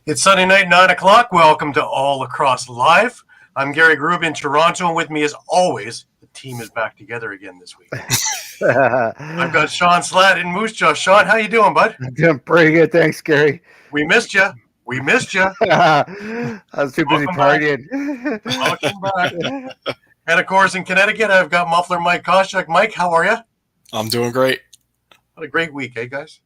It's Sunday night, 9 o'clock. Welcome to All Lacrosse Live. I'm Gary Groob in Toronto, and with me, as always, the team is back together again this week. I've got Shawn Slaght in Moose Jaw. Shawn, how you doing, bud? I'm doing pretty good, thanks, Gary. We missed you. I was too busy partying. Welcome back. And, of course, in Connecticut, I've got Muffler Mike Kostiuk. Mike, how are you? I'm doing great. What a great week, eh, guys?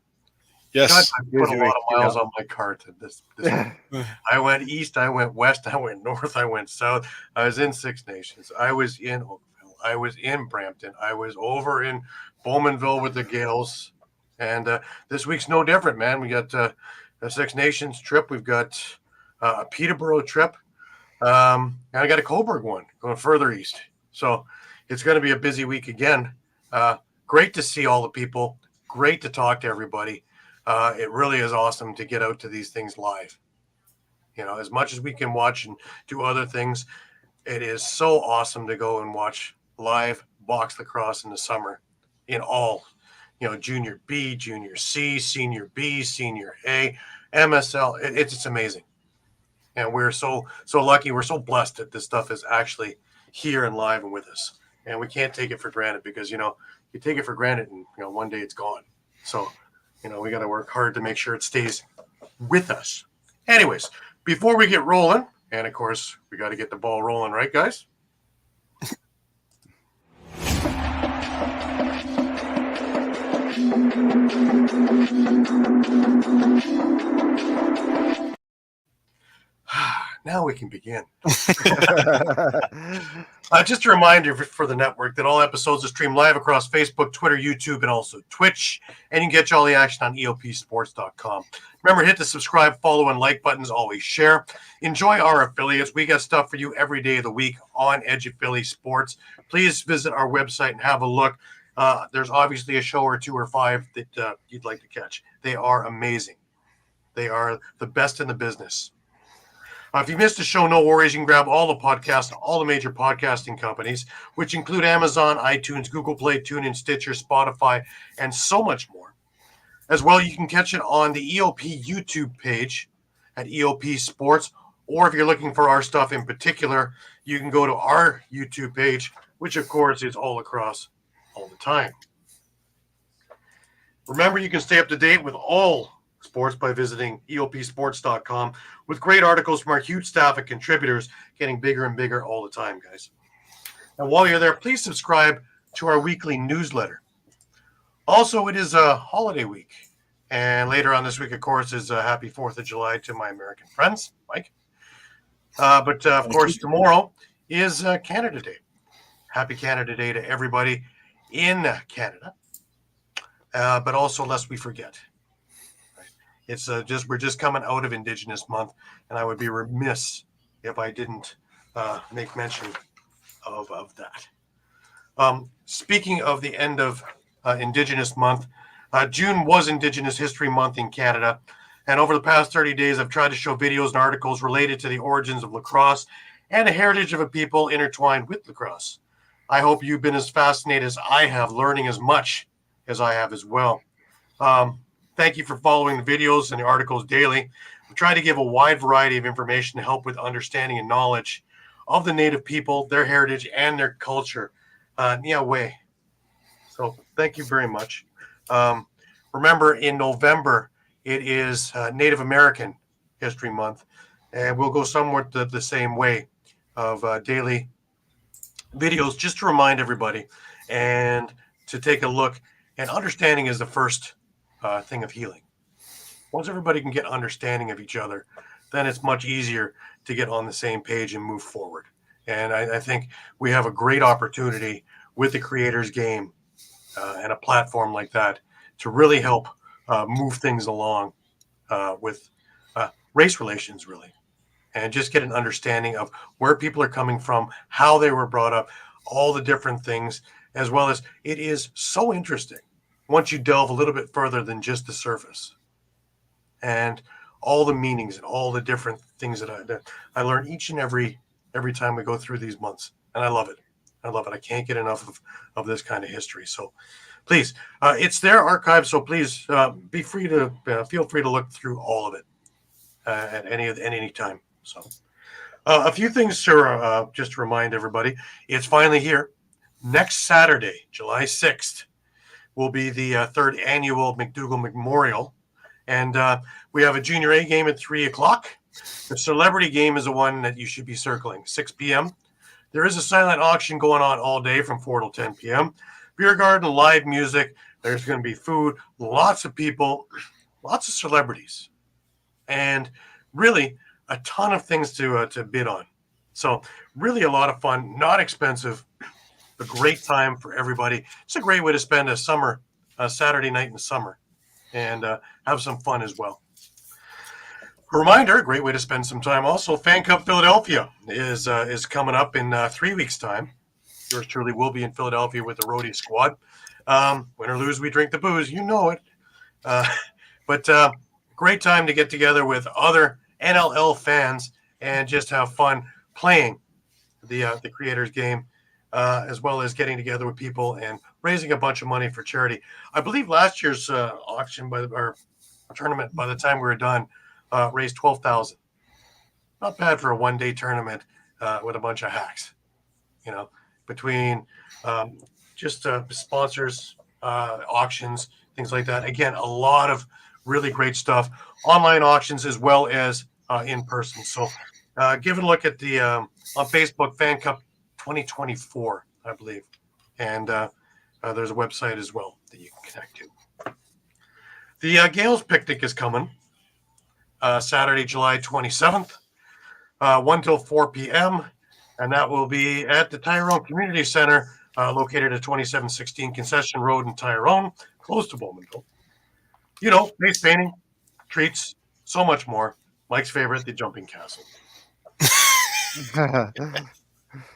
Yes. God, I put a lot of miles on my cart this week. I went east, I went west, I went north, I went south. I was in Six Nations. I was in Oakville. I was in Brampton. I was over in Bowmanville with the Gales. And this week's no different, man. We got a Six Nations trip. We've got a Peterborough trip. And I got a Coburg one going further east. So it's going to be a busy week again. Great to see all the people. Great to talk to everybody. It really is awesome to get out to these things live. You know, as much as we can watch and do other things, it is so awesome to go and watch live box lacrosse in the summer in all, you know, Junior B, Junior C, Senior B, Senior A, MSL. It's amazing. And we're so lucky. We're so blessed that this stuff is actually here and live and with us. And we can't take it for granted because, you know, you take it for granted and, you know, one day it's gone. So, you know, we got to work hard to make sure it stays with us. Anyways, before we get rolling, and of course, we got to get the ball rolling, right, guys? Now we can begin. Just a reminder for the network that all episodes are streamed live across Facebook, Twitter, YouTube, and also Twitch. And you can get all the action on EOPsports.com. Remember, hit the subscribe, follow, and like buttons. Always share. Enjoy our affiliates. We got stuff for you every day of the week on Edge of Philly Sports. Please visit our website and have a look. There's obviously a show or two or five that you'd like to catch. They are amazing. They are the best in the business. If you missed a show, no worries. You can grab all the podcasts, all the major podcasting companies, which include Amazon, iTunes, Google Play, TuneIn, Stitcher, Spotify, and so much more. As well, you can catch it on the EOP YouTube page at EOP Sports, or if you're looking for our stuff in particular, you can go to our YouTube page, which, of course, is All Lacrosse all the time. Remember, you can stay up to date with all sports by visiting EOPsports.com with great articles from our huge staff of contributors getting bigger and bigger all the time, guys. And while you're there, please subscribe to our weekly newsletter. Also, it is a holiday week. And later on this week, of course, is a happy 4th of July to my American friends, Mike. But of course, tomorrow is Canada Day. Happy Canada Day to everybody in Canada. But also, lest we forget, it's we're just coming out of Indigenous Month, and I would be remiss if I didn't make mention of that. Speaking of the end of Indigenous Month, June was Indigenous History Month in Canada, and over the past 30 days, I've tried to show videos and articles related to the origins of lacrosse and the heritage of a people intertwined with lacrosse. I hope you've been as fascinated as I have, learning as much as I have as well. Thank you for following the videos and the articles daily. We try to give a wide variety of information to help with understanding and knowledge of the Native people, their heritage, and their culture. Way. So thank you very much. Remember, in November, it is Native American History Month, and we'll go somewhat the same way of daily videos just to remind everybody and to take a look. And understanding is the first thing of healing. Once everybody can get understanding of each other, then it's much easier to get on the same page and move forward. And I think we have a great opportunity with the Creators Game and a platform like that to really help move things along with race relations, really, and just get an understanding of where people are coming from, how they were brought up, all the different things, as well as it is so interesting once you delve a little bit further than just the surface and all the meanings and all the different things that I learn each and every time we go through these months. And I love it. I can't get enough of this kind of history. So please. It's their archive, so please be free to feel free to look through all of it at any time. So, a few things to just to remind everybody: it's finally here. Next Saturday, July 6th, will be the third annual McDougall Memorial, and we have a Junior A game at 3:00. The celebrity game is the one that you should be circling. 6 p.m. There is a silent auction going on all day from 4 till 10 p.m. Beer garden, live music. There's going to be food, lots of people, lots of celebrities, and really a ton of things to bid on. So really a lot of fun, not expensive, a great time for everybody. It's a great way to spend a Saturday night in the summer, and have some fun as well. A reminder, a great way to spend some time. Also, Fan Cup Philadelphia is coming up in 3 weeks' time. Yours truly will be in Philadelphia with the roadie squad. Win or lose, we drink the booze. You know it. But great time to get together with other NLL fans and just have fun playing the Creators game, as well as getting together with people and raising a bunch of money for charity. I believe last year's auction or tournament, by the time we were done, raised $12,000. Not bad for a one-day tournament with a bunch of hacks. Between just sponsors, auctions, things like that. Again, a lot of really great stuff. Online auctions as well as in person. So give it a look at the on Facebook, Fan Cup 2024, I believe. And there's a website as well that you can connect to. The Gales Picnic is coming Saturday, July 27th, 1 till 4 p.m., and that will be at the Tyrone Community Center, located at 2716 Concession Road in Tyrone, close to Bowmanville. Face painting, treats, so much more. Mike's favorite, the jumping castle.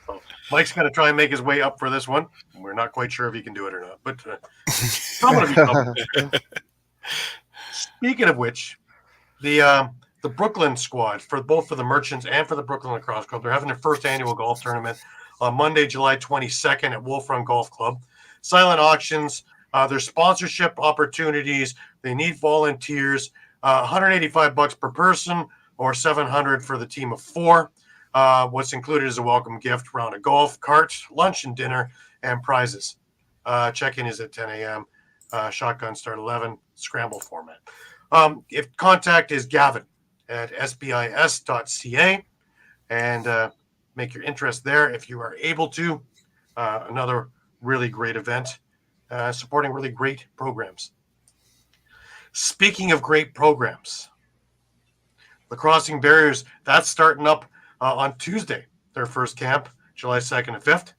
So Mike's going to try and make his way up for this one. We're not quite sure if he can do it or not, but someone will be Speaking of which, the Brooklyn squad, for the Merchants and for the Brooklyn Lacrosse Club, they're having their first annual golf tournament on Monday, July 22nd at Wolf Run Golf Club. Silent auctions, there's sponsorship opportunities. They need volunteers. $185 per person, or $700 for the team of 4. What's included is a welcome gift, round of golf, cart, lunch and dinner, and prizes. Check-in is at 10 a.m. Shotgun start 11, scramble format. If contact is Gavin at sbis.ca, and make your interest there if you are able to. Another really great event, supporting really great programs. Speaking of great programs, Lacrossing Barriers, that's starting up on Tuesday, their first camp, July 2nd and 5th.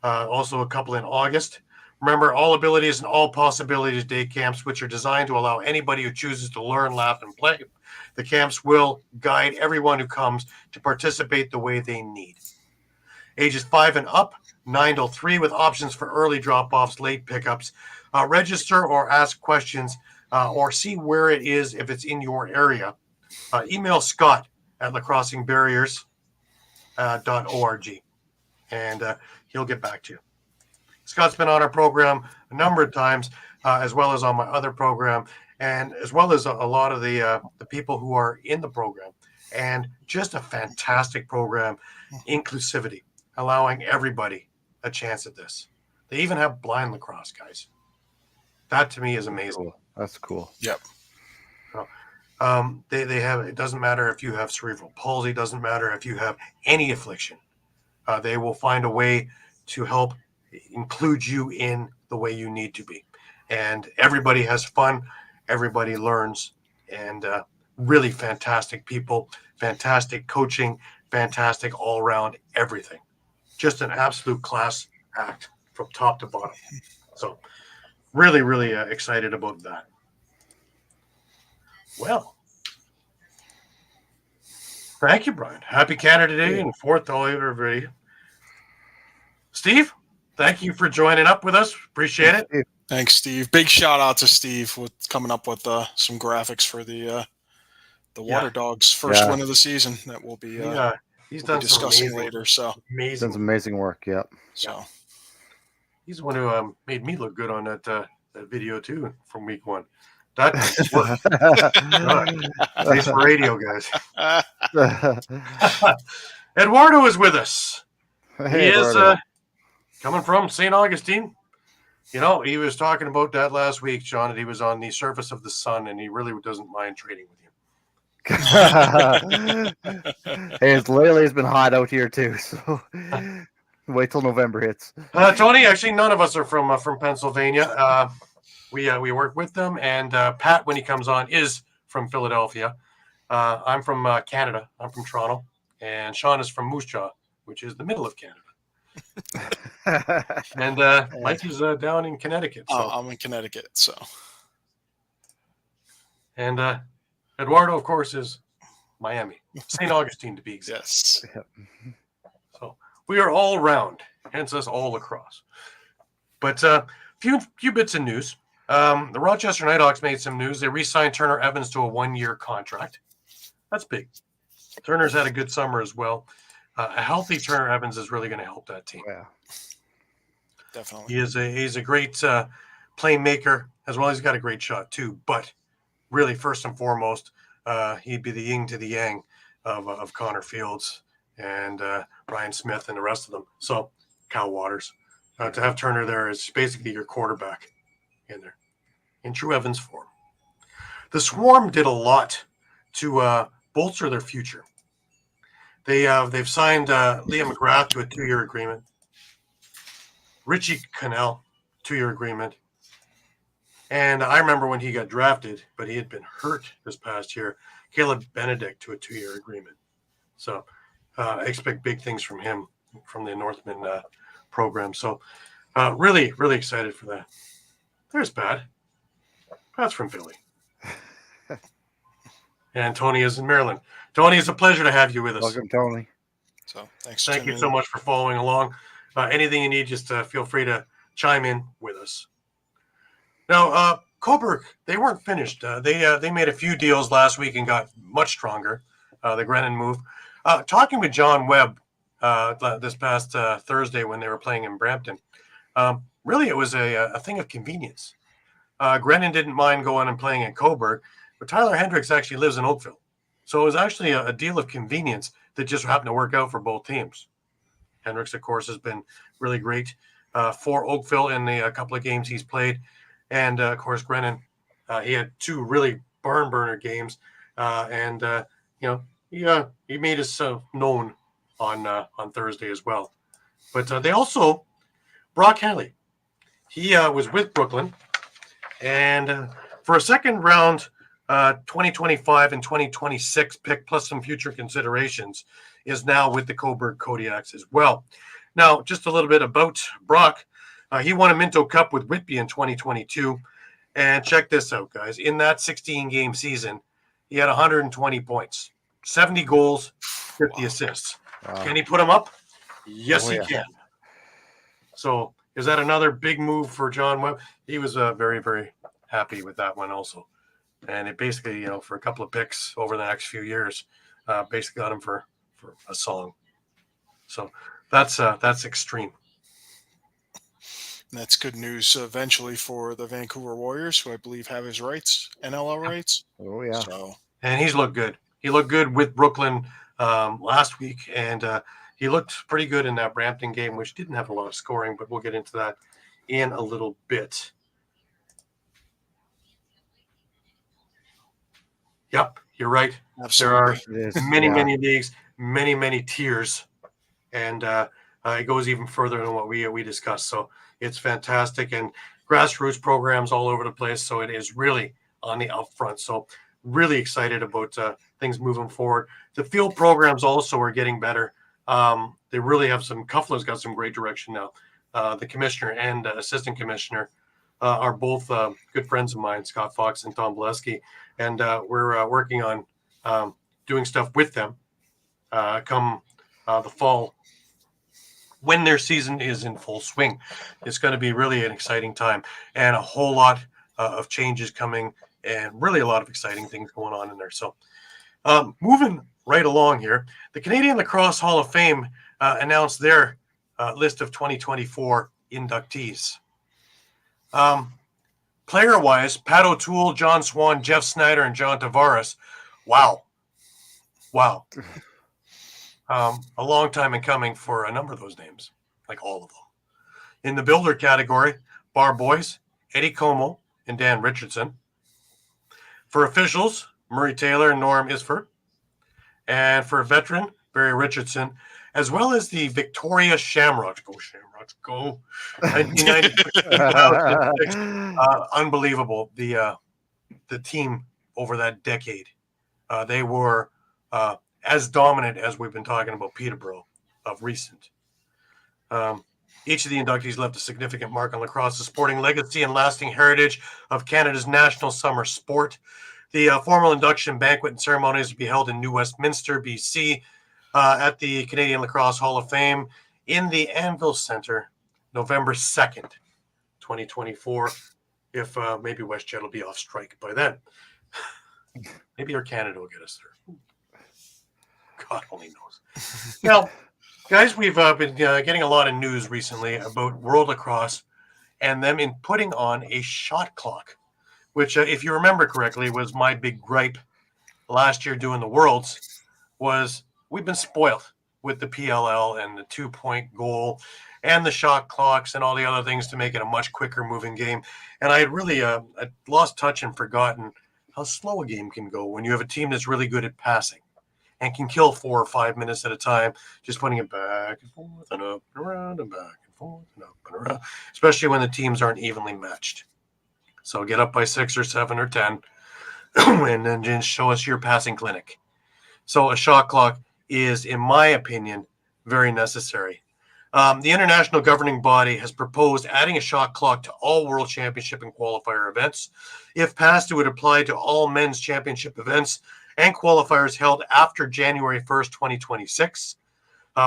Also a couple in August. Remember, all abilities and all possibilities day camps, which are designed to allow anybody who chooses to learn, laugh, and play. The camps will guide everyone who comes to participate the way they need. Ages 5 and up, 9 till 3, with options for early drop-offs, late pickups. Register or ask questions, or see where it is if it's in your area. Email Scott at lacrossingbarriers.org, and he'll get back to you. Scott's been on our program a number of times, as well as on my other program, and as well as a lot of the people who are in the program. And just a fantastic program, inclusivity, allowing everybody a chance at this. They even have blind lacrosse, guys. That to me is amazing. Cool. That's cool. Yep. They have, it doesn't matter if you have cerebral palsy, doesn't matter if you have any affliction. They will find a way to help include you in the way you need to be. And everybody has fun. Everybody learns. And really fantastic people, fantastic coaching, fantastic all around everything. Just an absolute class act from top to bottom. So really, really excited about that. Well, thank you, Brian. Happy Canada Day and 4th to all everybody. Steve, thank you for joining up with us. Appreciate it. Thanks, Steve. Big shout out to Steve with coming up with some graphics for the Waterdogs' first win of the season. That will be he's done discussing some later. So Done some amazing work. Yep. So He's the one who made me look good on that video too from week 1. That worked. Thanks for radio, guys. Eduardo is with us. He is coming from St. Augustine. You know, he was talking about that last week, John, that he was on the surface of the sun, and he really doesn't mind trading with you. Hey, it's been hot out here too, so wait till November hits. Tony, actually, none of us are from Pennsylvania. We work with them, and Pat, when he comes on, is from Philadelphia. I'm from Canada. I'm from Toronto, and Shawn is from Moose Jaw, which is the middle of Canada. And Mike is down in Connecticut. So. Oh, I'm in Connecticut, so. And Eduardo, of course, is Miami, St. Augustine to be exact. Yes. So we are all round, hence us all lacrosse. But few bits of news. The Rochester Nighthawks made some news. They re-signed Turner Evans to a 1-year contract. That's big. Turner's had a good summer as well. A healthy Turner Evans is really going to help that team. Yeah, Definitely. He's a great playmaker as well. He's got a great shot too. But really, first and foremost, he'd be the yin to the yang of Connor Fields and Ryan Smith and the rest of them. So Kyle Waters. To have Turner there is basically your quarterback in there, in true Evans form. The Swarm did a lot to bolster their future. They've signed Liam McGrath to a 2-year agreement. Richie Cannell, 2-year agreement. And I remember when he got drafted, but he had been hurt this past year, Caleb Benedict to a 2-year agreement. So I expect big things from him, from the Northman program. So really, really excited for that. There's Pat. Pat's from Philly. And Tony is in Maryland. Tony, it's a pleasure to have you with us. welcome, Tony. So thanks. Thank you so much for following along. Anything you need, just feel free to chime in with us. Now, Coburg, they weren't finished. They made a few deals last week and got much stronger. The Grennan move. Talking with John Webb this past Thursday when they were playing in Brampton, really it was a thing of convenience. Grennan didn't mind going and playing at Coburg, but Tyler Hendricks actually lives in Oakville. So it was actually a deal of convenience that just happened to work out for both teams. Hendricks, of course, has been really great for Oakville in the couple of games he's played. And, of course, Grennan, he had 2 really barn burner games. He made us known on Thursday as well. But they also, Brock Henley, he was with Brooklyn. And for a second round 2025 and 2026 pick plus some future considerations is now with the Coburg Kodiaks as well. Now, just a little bit about Brock. He won a Minto Cup with Whitby in 2022. And check this out, guys. In that 16-game season, he had 120 points, 70 goals, 50 assists. Wow. Can he put them up? Yes, yeah. he can. So is that another big move for John Webb? He was very, very happy with that one also. And it basically, for a couple of picks over the next few years, basically got him for a song. So that's extreme. That's good news eventually for the Vancouver Warriors, who I believe have his rights, NLL rights. Oh yeah. So, and he's looked good. He looked good with Brooklyn last week, and he looked pretty good in that Brampton game, which didn't have a lot of scoring, but we'll get into that in a little bit. Yep, you're right. absolutely. There are many leagues, many tiers, and it goes even further than what we discussed. So it's fantastic, and grassroots programs all over the place. So it is really on the up front. So really excited about things moving forward. The field programs also are getting better. They really have some. Cuffler's got some great direction now. The commissioner and assistant commissioner are both good friends of mine, Scott Fox and Tom Bolesky, and we're working on doing stuff with them come the fall when their season is in full swing. It's going to be really an exciting time and a whole lot of changes coming and really a lot of exciting things going on in there. So moving right along here, the Canadian Lacrosse Hall of Fame announced their list of 2024 inductees. Player-wise, Pat O'Toole, John Swan, Jeff Snyder, and John Tavares. Wow. A long time in coming for a number of those names, like all of them. In the builder category, Bar Boys, Eddie Como, and Dan Richardson. For officials, Murray Taylor and Norm Isford. And for a veteran, Barry Richardson, as well as the Victoria Shamrocks. Go Shamrocks, go. 1996, unbelievable. The team over that decade. They were as dominant as we've been talking about Peterborough of recent. Each of the inductees left a significant mark on lacrosse's sporting legacy and lasting heritage of Canada's national summer sport. The formal induction banquet and ceremonies will be held in New Westminster, BC, at the Canadian Lacrosse Hall of Fame in the Anvil Centre, November 2nd, 2024, if maybe WestJet will be off strike by then. Maybe Air Canada will get us there. God only knows. Now, guys, we've been getting a lot of news recently about World Lacrosse and them in putting on a shot clock, which, if you remember correctly, was my big gripe last year doing the Worlds, was we've been spoiled with the PLL and the 2-point goal and the shot clocks and all the other things to make it a much quicker moving game. And I really I lost touch and forgotten how slow a game can go when you have a team that's really good at passing and can kill 4 or 5 minutes at a time, just putting it back and forth and up and around and back and forth and up and around, especially when the teams aren't evenly matched. So get up by 6 or 7 or 10 and then just show us your passing clinic. So a shot clock is, in my opinion, very necessary. The international governing body has proposed adding a shot clock to all World Championship and qualifier events. If passed, it would apply to all men's championship events and qualifiers held after January 1st, 2026,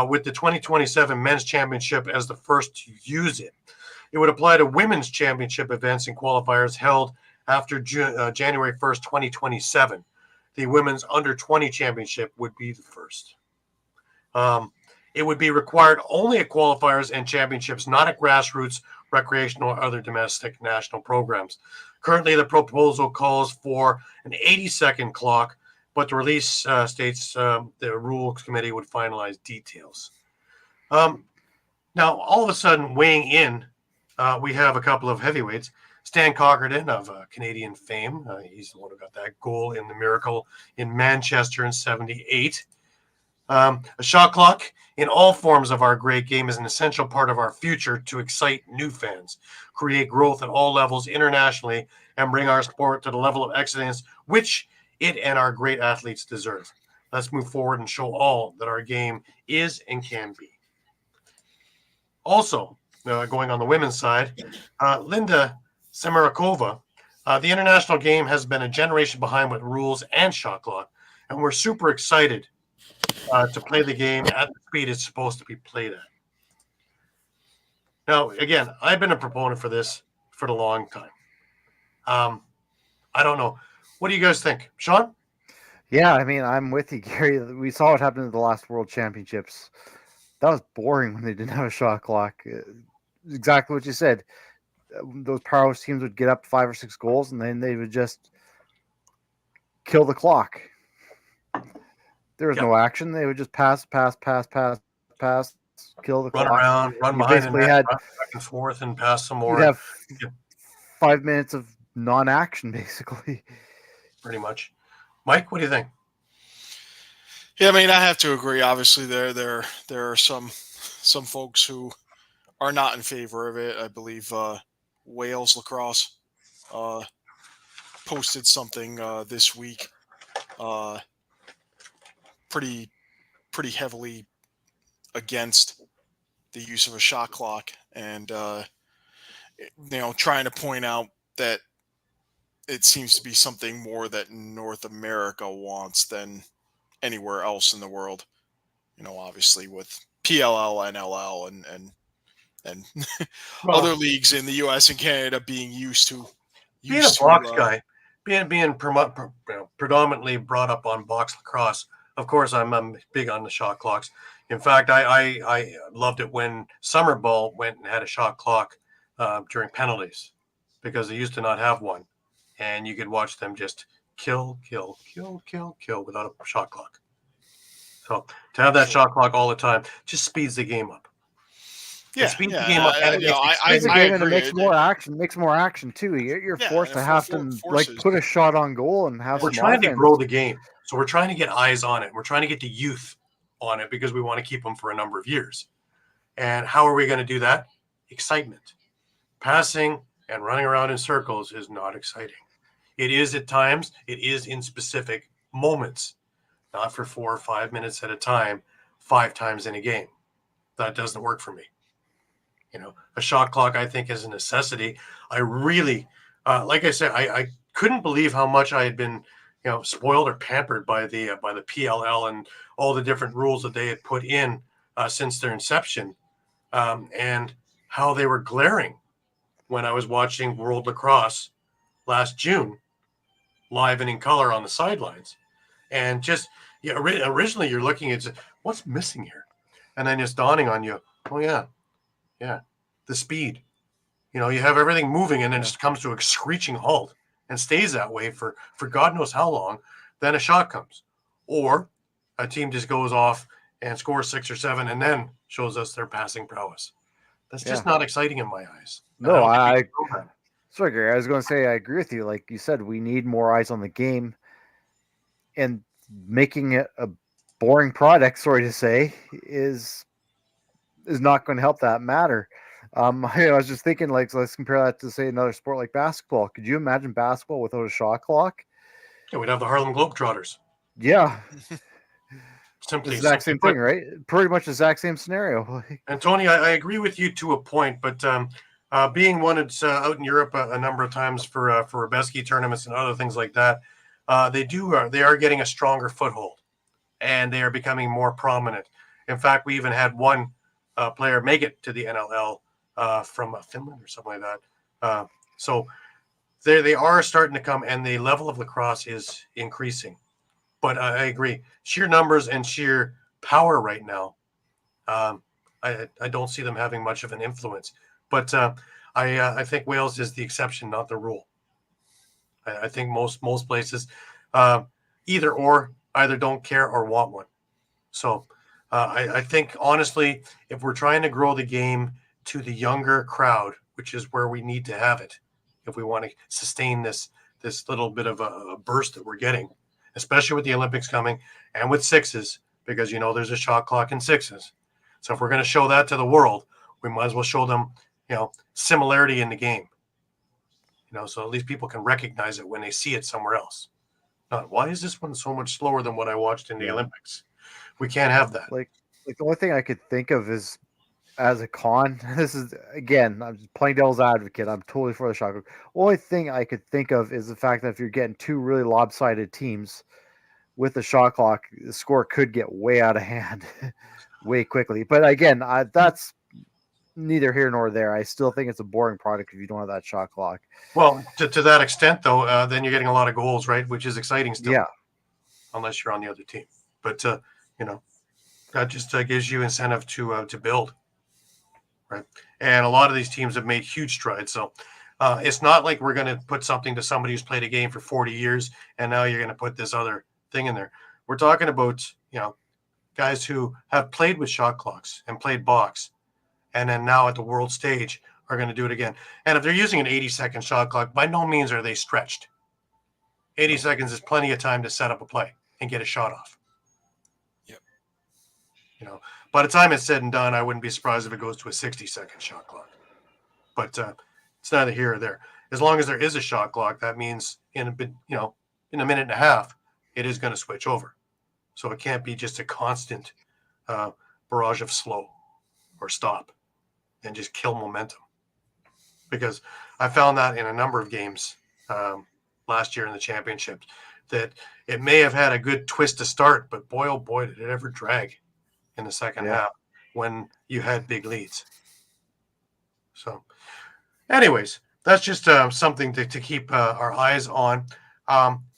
with the 2027 men's championship as the first to use it. It would apply to women's championship events and qualifiers held after January 1st, 2027. The women's under 20 championship would be the first. It would be required only at qualifiers and championships, not at grassroots, recreational, or other domestic national programs. Currently, the proposal calls for an 80-second clock, but the release states the rules committee would finalize details. Now, all of a sudden, weighing in, we have a couple of heavyweights. Stan Cockerton of Canadian fame. He's the one who got that goal in the Miracle in Manchester in 78. A shot clock in all forms of our great game is an essential part of our future to excite new fans, create growth at all levels internationally, and bring our sport to the level of excellence which it and our great athletes deserve. Let's move forward and show all that our game is and can be. Also, going on the women's side, Linda Samarakova, the international game has been a generation behind with rules and shot clock, and we're super excited to play the game at the speed it's supposed to be played at. Now, again, I've been a proponent for this for a long time. I don't know. What do you guys think? Shawn? Yeah, I mean, I'm with you, Gary. We saw what happened at the last World Championships. That was boring when they didn't have a shot clock. Exactly what you said. Those powerhouse teams would get up 5 or 6 goals, and then they would just kill the clock. There was no action. They would just pass, kill the clock. Run around, run behind, and back and forth, and pass some more. You'd have 5 minutes of non-action, basically. Pretty much. Mike, what do you think? Yeah, I mean, I have to agree. Obviously, there are some folks who are not in favor of it. I believe Wales Lacrosse posted something this week, pretty heavily against the use of a shot clock, and trying to point out that it seems to be something more that North America wants than anywhere else in the world. Obviously with PLL, NLL, and other leagues in the U.S. and Canada being used to being a box guy, being predominantly brought up on box lacrosse. of course, I'm big on the shot clocks. In fact, I loved it when Summer Ball went and had a shot clock during penalties because they used to not have one, and you could watch them just kill without a shot clock. So to have that shot clock all the time just speeds the game up. Yeah, It speeds the game up, and it makes It's a I game and it agree. makes more action. Makes more action too. You're Yeah, forced and to it have for- to forces- put a shot on goal and have we're some trying to offense. grow the game, so we're trying to get eyes on it. We're trying to get the youth on it because we want to keep them for a number of years. And how are we going to do that? Excitement. Passing and running around in circles is not exciting. It is at times. It is in specific moments, not for 4 or 5 minutes at a time, 5 times in a game. That doesn't work for me. A shot clock, I think, is a necessity. I really, like I said, I couldn't believe how much I had been, spoiled or pampered by the PLL and all the different rules that they had put in since their inception, and how they were glaring when I was watching World Lacrosse last June, live and in color on the sidelines, and just originally you're looking at what's missing here, and then it's dawning on you, oh yeah, the speed. You have everything moving, and then it just comes to a screeching halt and stays that way for God knows how long. Then a shot comes, or a team just goes off and scores 6 or 7, and then shows us their passing prowess. That's just not exciting in my eyes. No, sorry, Gary. I was going to say I agree with you. Like you said, we need more eyes on the game, and making it a boring product, sorry to say, is not going to help that matter. I was just thinking, like, let's compare that to say another sport like basketball. Could you imagine basketball without a shot clock? Yeah, we'd have the Harlem Globetrotters. Yeah, Simply, the exact same thing, right? Pretty much the exact same scenario. And Tony, I agree with you to a point, but being one that's out in Europe a number of times for Rebeski tournaments and other things like that, they are getting a stronger foothold, and they are becoming more prominent. In fact, we even had one player make it to the NLL from Finland or something like that. So they are starting to come, and the level of lacrosse is increasing. But I agree, sheer numbers and sheer power right now. I don't see them having much of an influence, but I think Wales is the exception, not the rule. I think most places either don't care or want one. So I think honestly, if we're trying to grow the game to the younger crowd, which is where we need to have it, if we want to sustain this little bit of a burst that we're getting, especially with the Olympics coming and with sixes, because there's a shot clock in sixes. So if we're going to show that to the world, we might as well show them, similarity in the game. So at least people can recognize it when they see it somewhere else. Not, why is this one so much slower than what I watched in the Olympics? We can't have that. Like the only thing I could think of is, as a con, this is, again, I'm just playing devil's advocate. I'm totally for the shot clock. Only thing I could think of is the fact that if you're getting two really lopsided teams with the shot clock, the score could get way out of hand way quickly. But again, that's neither here nor there. I still think it's a boring product if you don't have that shot clock. Well, to that extent, though, then you're getting a lot of goals, right? Which is exciting still. Yeah. Unless you're on the other team. But, that just gives you incentive to build, right? And a lot of these teams have made huge strides. So it's not like we're going to put something to somebody who's played a game for 40 years and now you're going to put this other thing in there. We're talking about, guys who have played with shot clocks and played box, and then now at the world stage are going to do it again. And if they're using an 80-second shot clock, by no means are they stretched. 80 seconds is plenty of time to set up a play and get a shot off. Yep. By the time it's said and done, I wouldn't be surprised if it goes to a 60-second shot clock. But it's neither here or there. As long as there is a shot clock, that means in a minute and a half, it is going to switch over. So it can't be just a constant barrage of slow or stop and just kill momentum. Because I found that in a number of games last year in the championship, that it may have had a good twist to start, but boy, oh boy, did it ever drag in the second half when you had big leads. So anyways, that's just something to keep our eyes on.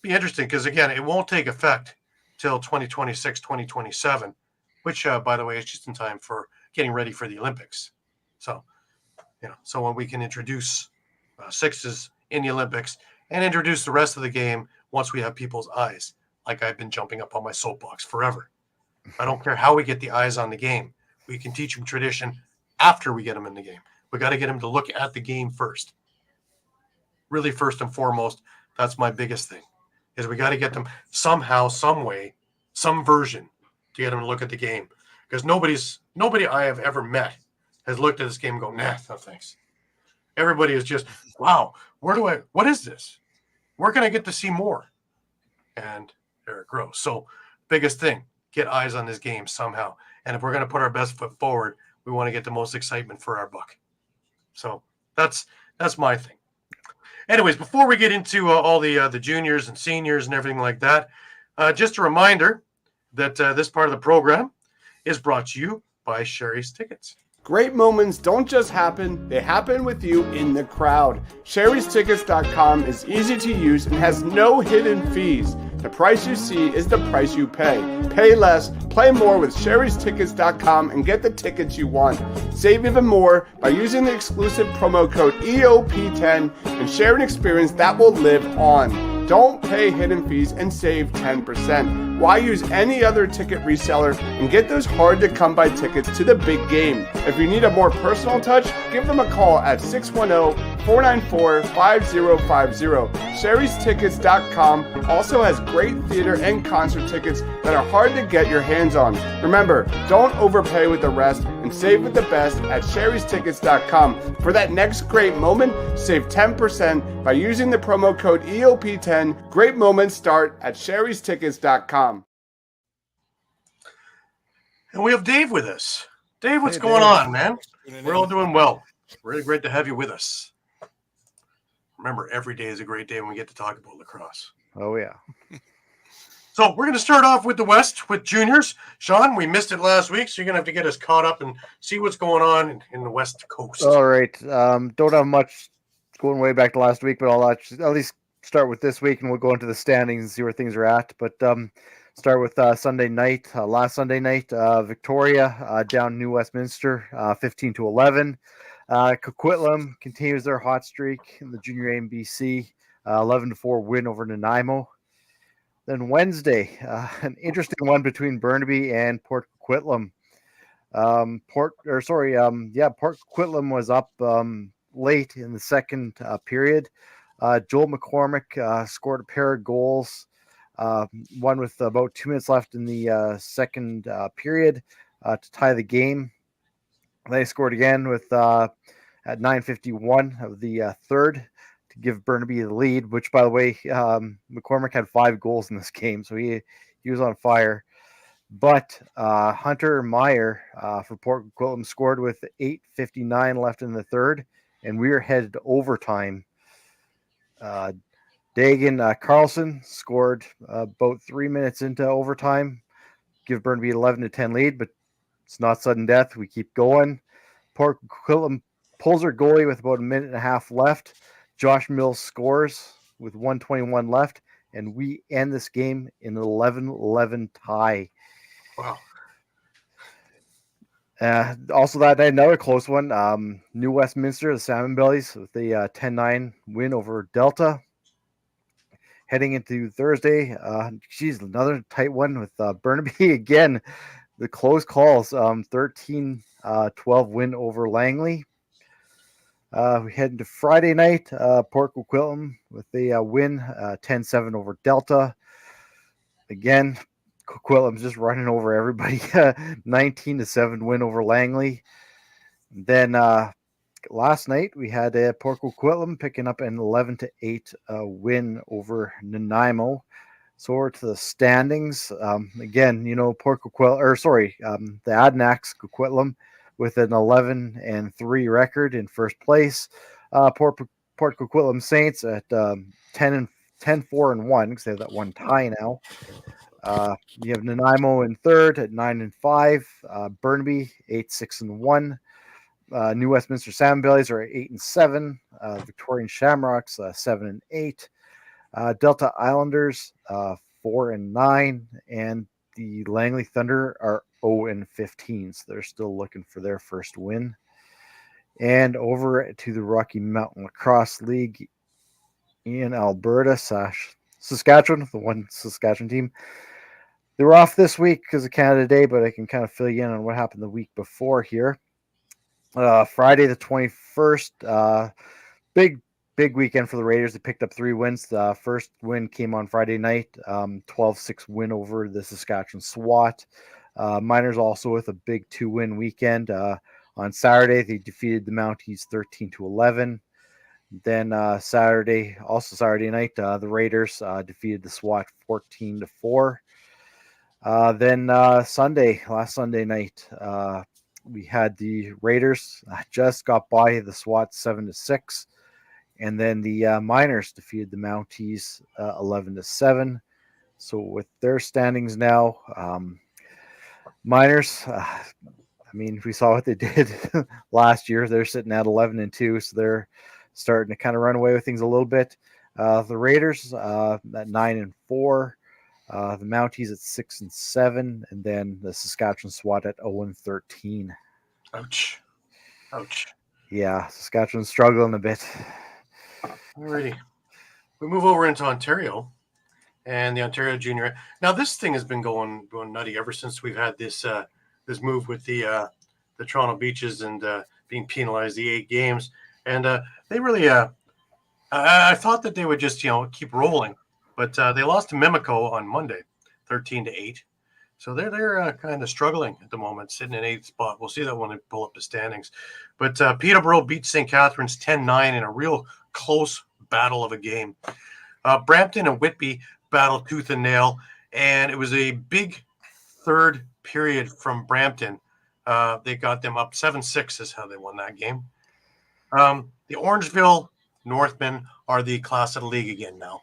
Be interesting because, again, it won't take effect till 2026, 2027, which, by the way, is just in time for getting ready for the Olympics. So, so when we can introduce sixes in the Olympics and introduce the rest of the game once we have people's eyes, like I've been jumping up on my soapbox forever. I don't care how we get the eyes on the game. We can teach them tradition after we get them in the game. We got to get them to look at the game first. Really, first and foremost, that's my biggest thing, is we got to get them somehow, some way, some version to get them to look at the game. Because nobody I have ever met has looked at this game and go, nah, no thanks. Everybody is just, wow, what is this? Where can I get to see more? And there it grows. So biggest thing, get eyes on this game somehow. And if we're going to put our best foot forward, we want to get the most excitement for our buck. So that's my thing. Anyways, before we get into all the juniors and seniors and everything like that, just a reminder that this part of the program is brought to you by Sherry's Tickets. Great moments don't just happen, they happen with you in the crowd. Sherry'sTickets.com is easy to use and has no hidden fees. The price you see is the price you pay. Pay less, play more with Sherry'sTickets.com and get the tickets you want. Save even more by using the exclusive promo code EOP10 and share an experience that will live on. Don't pay hidden fees and save 10%. Why use any other ticket reseller and get those hard-to-come-by tickets to the big game? If you need a more personal touch, give them a call at 610-494-5050. Sherry'sTickets.com also has great theater and concert tickets that are hard to get your hands on. Remember, don't overpay with the rest and save with the best at Sherry'sTickets.com. For that next great moment, save 10% by using the promo code EOP10. Great moments start at Sherry'sTickets.com. And we have Dave with us. Dave, what's going on, man? We're all doing well. Really great to have you with us. Remember, every day is a great day when we get to talk about lacrosse. Oh, yeah. So we're going to start off with the West with juniors. Shawn, we missed it last week, so you're going to have to get us caught up and see what's going on in the West Coast. All right. Don't have much going way back to last week, but I'll at least start with this week, and we'll go into the standings and see where things are at. But start with Sunday night. Last Sunday night, Victoria down New Westminster, 15-11. Coquitlam continues their hot streak in the junior AMBC, 11-4 win over Nanaimo. Then Wednesday, an interesting one between Burnaby and Port Coquitlam. Port Coquitlam was up late in the second period. Joel McCormick scored a pair of goals, one with about 2 minutes left in the second period to tie the game. They scored again with at 9:51 of the third to give Burnaby the lead, which, by the way, McCormick had 5 goals in this game, so he was on fire. But Hunter Meyer for Port Coquitlam scored with 8:59 left in the third, and we are headed to overtime. Dagan Carlson scored about 3 minutes into overtime, give Burnaby 11-10 lead, but it's not sudden death. We keep going. Port Coquitlam pulls their goalie with about a minute and a half left. Josh Mills scores with 1:21 left, and we end this game in an 11-11 tie. Wow. Also that night, another close one. New Westminster, the Salmon Bellies, with a 10-9 win over Delta. Heading into Thursday, another tight one with Burnaby again. The close calls, 13-12 win over Langley. We head into Friday night, Port Coquitlam with a win, 10-7 over Delta. Again, Coquitlam's just running over everybody. 19-7 win over Langley. Then last night we had Port Coquitlam picking up an 11-8 win over Nanaimo. So over to the standings. Again, Port Coquitlam, the Adanacs Coquitlam with an 11-3 record in first place. Port Coquitlam Saints at 10-4-1 because they have that one tie now. You have Nanaimo in third at 9-5. Burnaby 8-6-1. New Westminster Salmon Bellies are at 8-7. Victorian Shamrocks 7-8. Delta Islanders 4-9, and the Langley Thunder are 0-15. So they're still looking for their first win. And over to the Rocky Mountain Lacrosse League in Alberta / Saskatchewan, the one Saskatchewan team. They were off this week because of Canada Day, but I can kind of fill you in on what happened the week before here. Friday the 21st, big weekend for the Raiders. They picked up 3 wins. The first win came on Friday night, 12-6 win over the Saskatchewan SWAT. Miners also with a big 2-win weekend. On Saturday, they defeated the Mounties 13-11. Then Saturday night, the Raiders defeated the SWAT 14-4. Then last Sunday night, we had the Raiders just got by the SWAT 7-6, and then the Miners defeated the Mounties 11-7. So with their standings now, Miners, we saw what they did last year. They're sitting at 11-2, so they're starting to kind of run away with things a little bit. The Raiders at 9-4. The Mounties at 6-7, and then the Saskatchewan SWAT at 0-13. Ouch. Yeah, Saskatchewan's struggling a bit. Alrighty. We move over into Ontario and the Ontario Junior. Now this thing has been going nutty ever since we've had this move with the Toronto Beaches and being penalized the 8 games. And they really I thought that they would just keep rolling. But they lost to Mimico on Monday, 13-8. So they're kind of struggling at the moment, sitting in 8th spot. We'll see that when they pull up the standings. But Peterborough beat St. Catharines 10-9 in a real close battle of a game. Brampton and Whitby battled tooth and nail, and it was a big third period from Brampton. They got them up 7-6 is how they won that game. The Orangeville Northmen are the class of the league again now.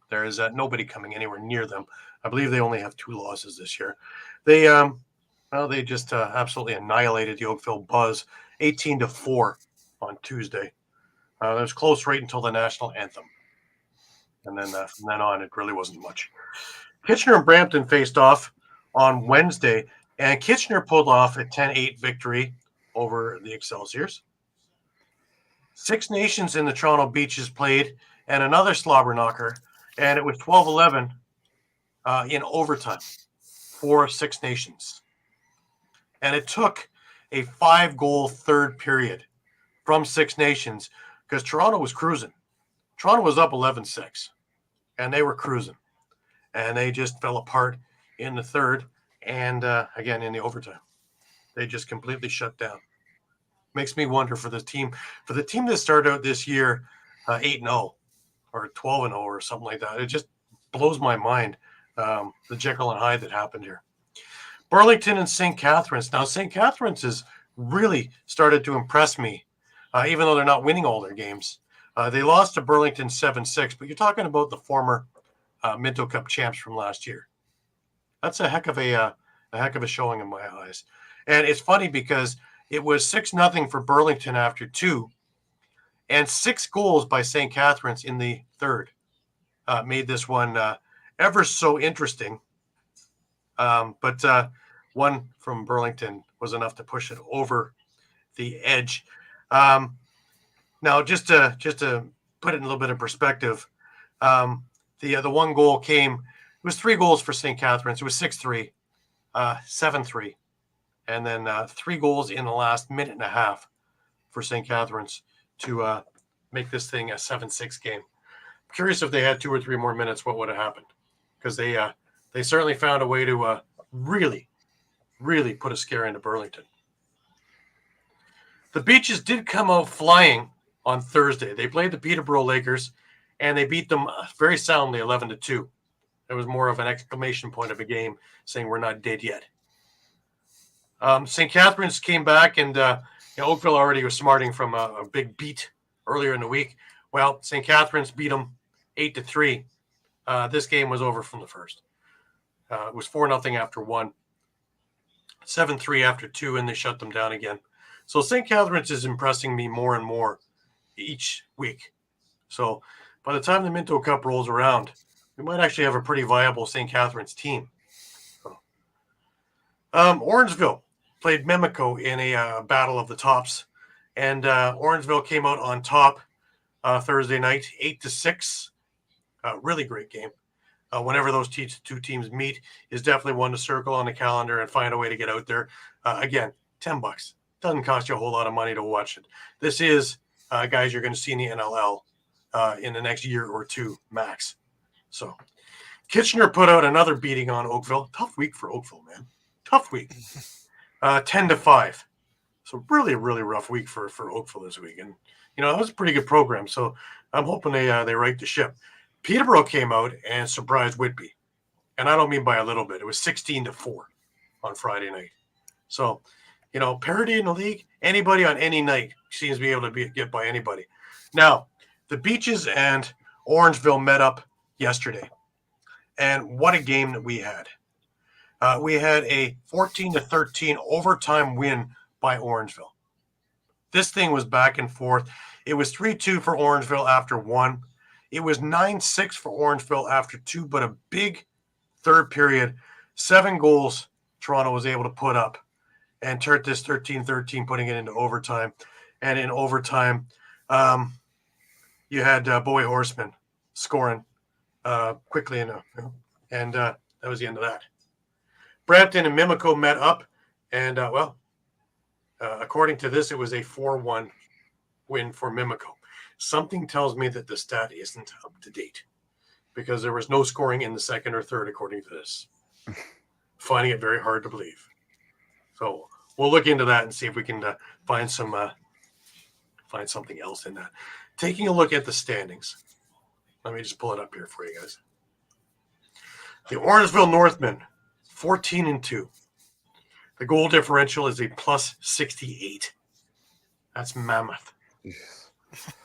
There is nobody coming anywhere near them. I believe they only have 2 losses this year. They just absolutely annihilated the Oakville Buzz, 18-4 on Tuesday. It was close right until the national anthem, and then from then on, it really wasn't much. Kitchener and Brampton faced off on Wednesday, and Kitchener pulled off a 10-8 victory over the Excelsiors. 6 Nations in the Toronto Beaches played, and another slobber knocker. And it was 12-11 in overtime for 6 Nations. And it took a 5-goal third period from 6 Nations because Toronto was cruising. Toronto was up 11-6, and they were cruising. And they just fell apart in the third and, again, in the overtime. They just completely shut down. Makes me wonder for the team that started out this year 8-0. Or 12-0 or something like that. It just blows my mind, the Jekyll and Hyde that happened here. Burlington and St. Catharines. Now, St. Catharines has really started to impress me, even though they're not winning all their games. They lost to Burlington 7-6, but you're talking about the former Minto Cup champs from last year. That's a heck of a showing in my eyes. And it's funny because it was 6-0 for Burlington after 2. And 6 goals by St. Catharines in the third made this one ever so interesting. But one from Burlington was enough to push it over the edge. Now, just to put it in a little bit of perspective, the 1 goal came. It was 3 goals for St. Catharines. It was 6-3, 7-3, and then 3 goals in the last minute and a half for St. Catharines to make this thing a 7-6 game. I'm curious if they had 2 or 3 more minutes, what would have happened? Because they certainly found a way to really, really put a scare into Burlington. The Beaches did come out flying on Thursday. They played the Peterborough Lakers, and they beat them very soundly 11-2. It was more of an exclamation point of a game saying we're not dead yet. St. Catharines came back, and Oakville already was smarting from a big beat earlier in the week. Well, St. Catharines beat them 8-3. This game was over from the first. It was 4-0 after 1, 7-3 after 2, and they shut them down again. So St. Catharines is impressing me more and more each week. So by the time the Minto Cup rolls around, we might actually have a pretty viable St. Catharines team. Orangeville played Mimico in a battle of the tops, and Orangeville came out on top Thursday night, 8-6. Really great game. Whenever those two teams meet, is definitely one to circle on the calendar and find a way to get out there. Again, $10 doesn't cost you a whole lot of money to watch it. This is guys you're going to see in the NLL in the next year or two max. So Kitchener put out another beating on Oakville. Tough week for Oakville, man. Tough week. 10-5. So really rough week for Oakville this week. And, you know, that was a pretty good program. So I'm hoping they right the ship. Peterborough came out and surprised Whitby. And I don't mean by a little bit. It was 16-4 on Friday night. So, you know, parity in the league, anybody on any night seems to be able to get by anybody. Now, the Beaches and Orangeville met up yesterday. And what a game that we had. We had a 14-13 overtime win by Orangeville. This thing was back and forth. It was 3-2 for Orangeville after one. It was 9-6 for Orangeville after two, but a big third period. 7 goals Toronto was able to put up and turned this 13-13, putting it into overtime. And in overtime, you had Bowie Horseman scoring quickly enough. And that was the end of that. Brampton and Mimico met up, and, according to this, it was a 4-1 win for Mimico. Something tells me that the stat isn't up to date because there was no scoring in the second or third, according to this. Finding it very hard to believe. So we'll look into that and see if we can find something else in that. Taking a look at the standings. Let me just pull it up here for you guys. The Orangeville Northmen, 14-2. The goal differential is a +68. That's mammoth.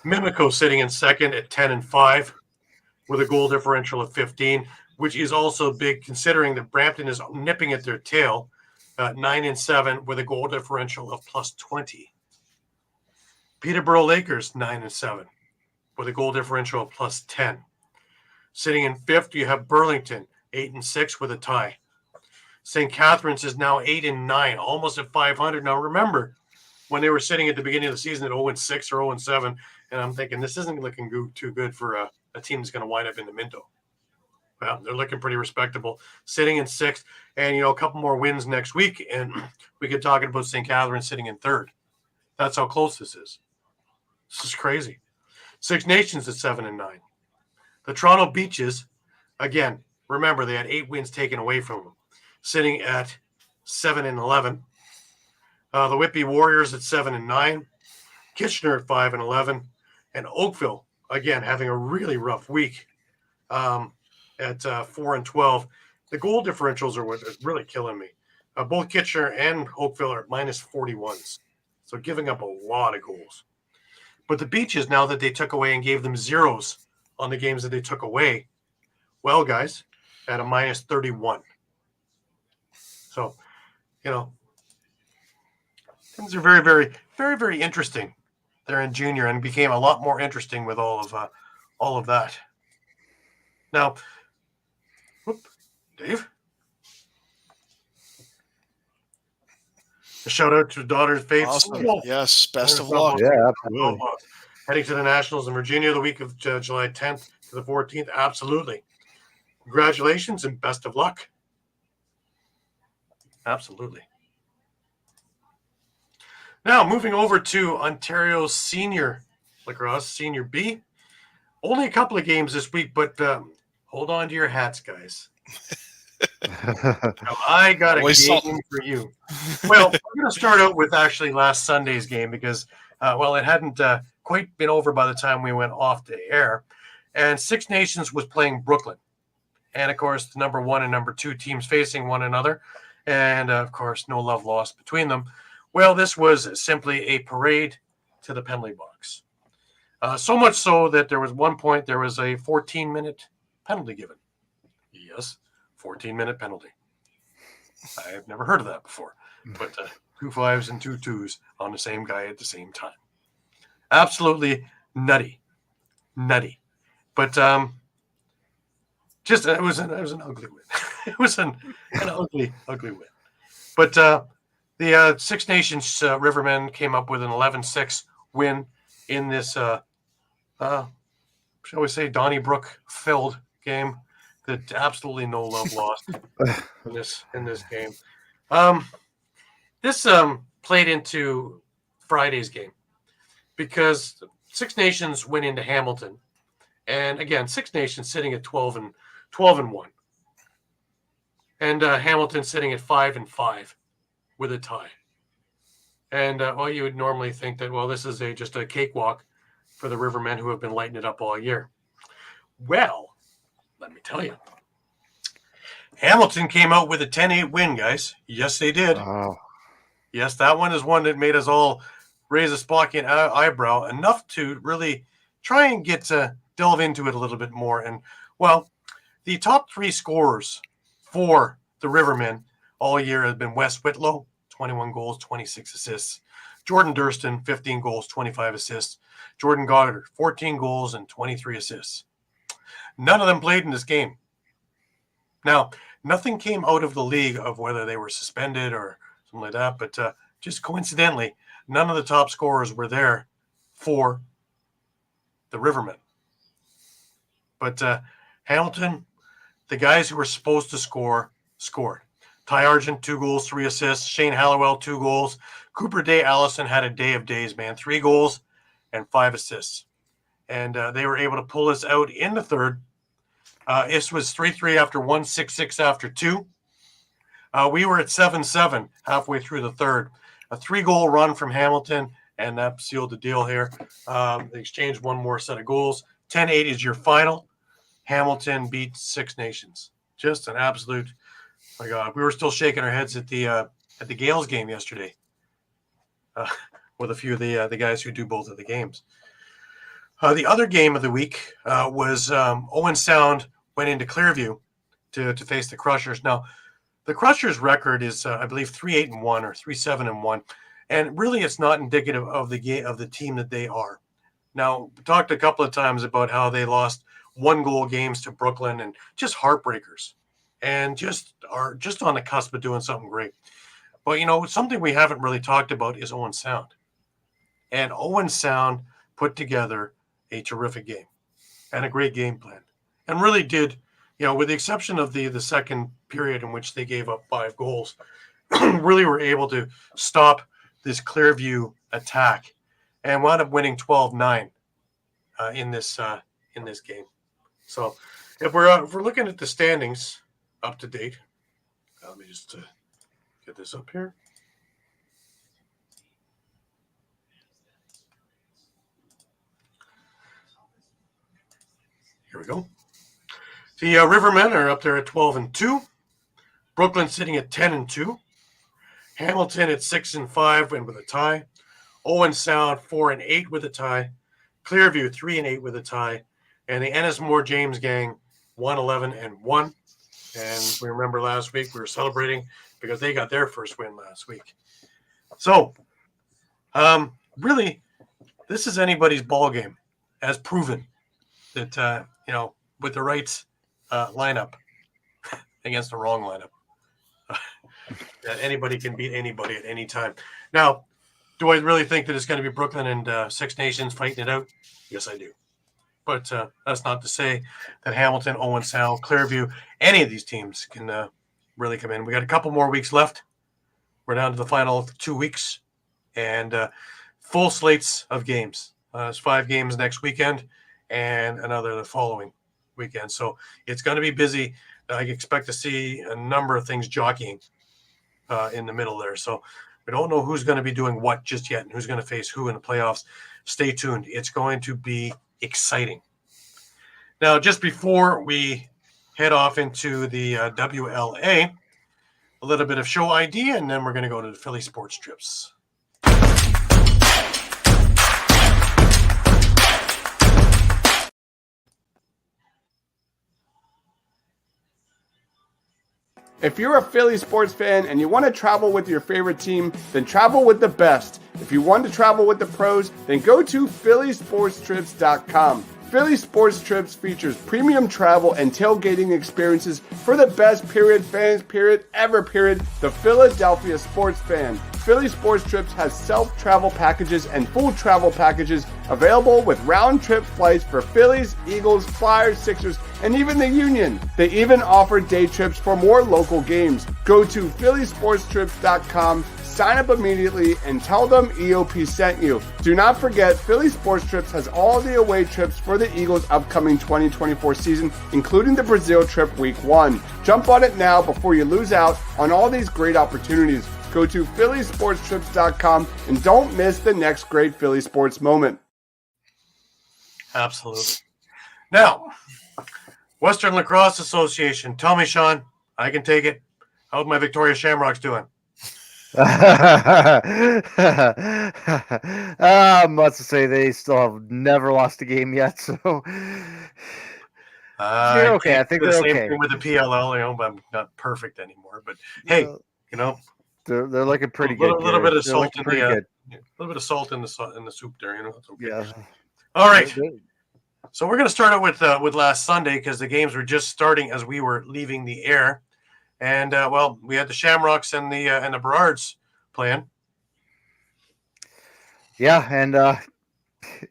Mimico sitting in second at 10-5 with a goal differential of 15, which is also big considering that Brampton is nipping at their tail, 9-7 with a goal differential of +20. Peterborough Lakers 9-7 with a goal differential of +10. Sitting in fifth, you have Burlington 8-6 with a tie. St. Catharines is now 8-9, almost at 500. Now remember, when they were sitting at the beginning of the season at 0-6 or 0-7, and I'm thinking this isn't looking too good for a team that's going to wind up in the Minto. Well, they're looking pretty respectable, sitting in sixth, and a couple more wins next week, and we could talk about St. Catharines sitting in third. That's how close this is. This is crazy. Six Nations at 7-9. The Toronto Beaches, again, remember they had 8 wins taken away from them, sitting at 7-11. The Whitby Warriors at 7-9, Kitchener at 5-11, and Oakville again having a really rough week at 4-12. The goal differentials are what is really killing me. Both Kitchener and Oakville are at -41s, so giving up a lot of goals. But the Beaches, now that they took away and gave them zeros on the games that they took away, well, guys, at a -31. So, things are very interesting there in junior, and became a lot more interesting with all of that. Now, Dave, a shout out to Daughters Faith. Awesome. Yes, best of luck. Yeah, absolutely. Heading to the Nationals in Virginia the week of July 10th to the 14th. Absolutely. Congratulations and best of luck. Absolutely. Now, moving over to Ontario's Senior Lacrosse, Senior B. Only a couple of games this week, but hold on to your hats, guys. Now, I got a game for you. Well, we're going to start out with actually last Sunday's game because, it hadn't quite been over by the time we went off the air. And Six Nations was playing Brooklyn. And, of course, the number 1 and number 2 teams facing one another. And, of course, no love lost between them. Well, this was simply a parade to the penalty box. So much so that there was one point, there was a 14-minute penalty given. Yes, 14-minute penalty. I have never heard of that before. But 2 5s and 2 2s on the same guy at the same time. Absolutely nutty. But just it was an ugly win. It was an ugly win. But the Six Nations Rivermen came up with an 11-6 win in this, shall we say, Donnybrook-filled game that absolutely no love lost in this game. This played into Friday's game because Six Nations went into Hamilton, and again, Six Nations sitting at 12-1, and Hamilton sitting at 5-5 with a tie. And you would normally think that this is just a cakewalk for the Rivermen who have been lighting it up all year. Well, let me tell you, Hamilton came out with a 10-8 win, guys. Yes, they did. Oh. Yes, that one is one that made us all raise a Spockian eyebrow, enough to really try and delve into it a little bit more. And, the top three scorers for the Rivermen all year have been Wes Whitlow, 21 goals, 26 assists. Jordan Durston, 15 goals, 25 assists. Jordan Goddard, 14 goals and 23 assists. None of them played in this game. Now, nothing came out of the league of whether they were suspended or something like that, but just coincidentally, none of the top scorers were there for the Rivermen. But Hamilton, the guys who were supposed to score, scored. Ty Argent, 2 goals, 3 assists. Shane Halliwell, 2 goals. Cooper Day Allison had a day of days, man. 3 goals and 5 assists. And they were able to pull us out in the third. This was 3-3 after 1, 6-6 after 2. We were at 7-7 halfway through the third. A 3-goal run from Hamilton, and that sealed the deal here. They exchanged one more set of goals. 10-8 is your final. Hamilton beat Six Nations. Just an absolute, my God. We were still shaking our heads at the Gales game yesterday with a few of the guys who do both of the games. The other game of the week was Owen Sound went into Clearview to face the Crushers. Now, the Crushers' record is, I believe, 3-8-1 or 3-7-1, and really it's not indicative of the team that they are. Now, we talked a couple of times about how they lost 1-goal games to Brooklyn and just heartbreakers, and just are just on the cusp of doing something great. But something we haven't really talked about is Owen Sound, and Owen Sound put together a terrific game and a great game plan, and really did, with the exception of the second period in which they gave up 5 goals, really were able to stop this Clearview attack and wound up winning 12-9 in this game. So if we're looking at the standings up to date, let me just get this up here. Here we go. The Rivermen are up there at 12-2. Brooklyn sitting at 10-2. Hamilton at 6-5 and with a tie. Owen Sound 4-8 with a tie. Clearview 3-8 with a tie. And the Ennismore James gang 1-11-1. And we remember last week we were celebrating because they got their first win last week. So, really, this is anybody's ball game, as proven that with the right lineup against the wrong lineup, that anybody can beat anybody at any time. Now, do I really think that it's going to be Brooklyn and Six Nations fighting it out? Yes, I do. But that's not to say that Hamilton, Owen Sound, Clearview, any of these teams can really come in. We got a couple more weeks left. We're down to the final 2 weeks and full slates of games. There's 5 games next weekend and another the following weekend. So it's going to be busy. I expect to see a number of things jockeying in the middle there. So we don't know who's going to be doing what just yet and who's going to face who in the playoffs. Stay tuned. It's going to be exciting. Now, just before we head off into the WLA, a little bit of show ID, and then we're going to go to the Philly Sports Trips. If you're a Philly sports fan and you want to travel with your favorite team, then travel with the best. If you want to travel with the pros, then go to phillysportstrips.com. Philly Sports Trips features premium travel and tailgating experiences for the best fans ever the Philadelphia sports fan. Philly Sports Trips has self-travel packages and full travel packages available with round-trip flights for Phillies, Eagles, Flyers, Sixers, and even the Union. They even offer day trips for more local games. Go to phillysportstrips.com, sign up immediately, and tell them EOP sent you. Do not forget, Philly Sports Trips has all the away trips for the Eagles' upcoming 2024 season, including the Brazil trip week 1. Jump on it now before you lose out on all these great opportunities. Go to phillysportstrips.com and don't miss the next great Philly sports moment. Absolutely. Now, Western Lacrosse Association. Tell me, Shawn, I can take it. How's my Victoria Shamrocks doing? Let's just say they still have never lost a game yet, so they're okay. I think the they're same okay. thing with the PLL. I'm not perfect anymore, but hey, they're looking pretty good. A little bit of salt in the good. A little bit of salt in the soup there. It's okay. Yeah. All right. So we're going to start out with last Sunday because the games were just starting as we were leaving the air, and we had the Shamrocks and the Berards playing. Yeah, and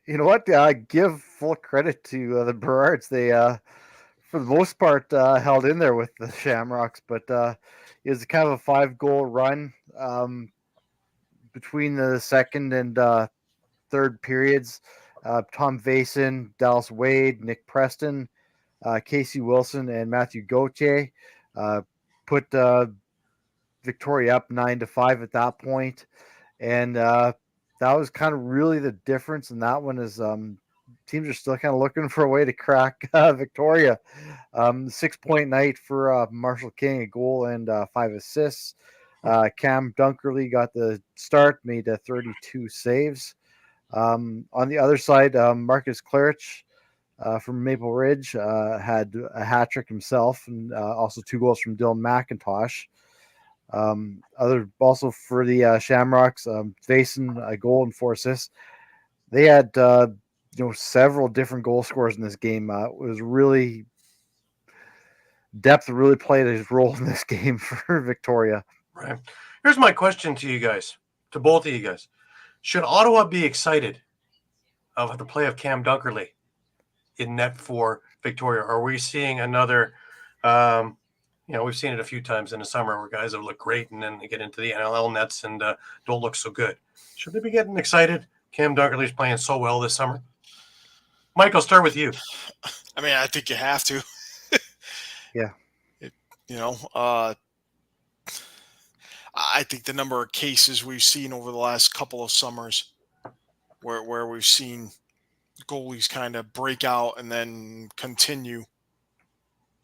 you know what? I give full credit to the Berards. They, for the most part, held in there with the Shamrocks, but it was kind of a 5-goal run between the second and third periods. Tom Vason, Dallas Wade, Nick Preston, Casey Wilson, and Matthew Gauthier put Victoria up 9-5 at that point, and that was kind of really the difference in that one. Is teams are still kind of looking for a way to crack Victoria. 6-point night for Marshall King, a goal and 5 assists. Cam Dunkerley got the start, made 32 saves. On the other side, Marcus Clarich from Maple Ridge had a hat trick himself, and also 2 goals from Dylan McIntosh. Also for the Shamrocks, Vason, a goal and 4 assists. They had several different goal scorers in this game. It was really depth really played a role in this game for Victoria. Right. Here's my question to you guys, to both of you guys. Should Ottawa be excited of the play of Cam Dunkerley in net for Victoria? Are we seeing another, we've seen it a few times in the summer where guys have looked great and then they get into the NLL nets and don't look so good. Should they be getting excited? Cam Dunkerley's playing so well this summer. Mike, I'll start with you. I mean, I think you have to. Yeah. I think the number of cases we've seen over the last couple of summers where we've seen goalies kind of break out and then continue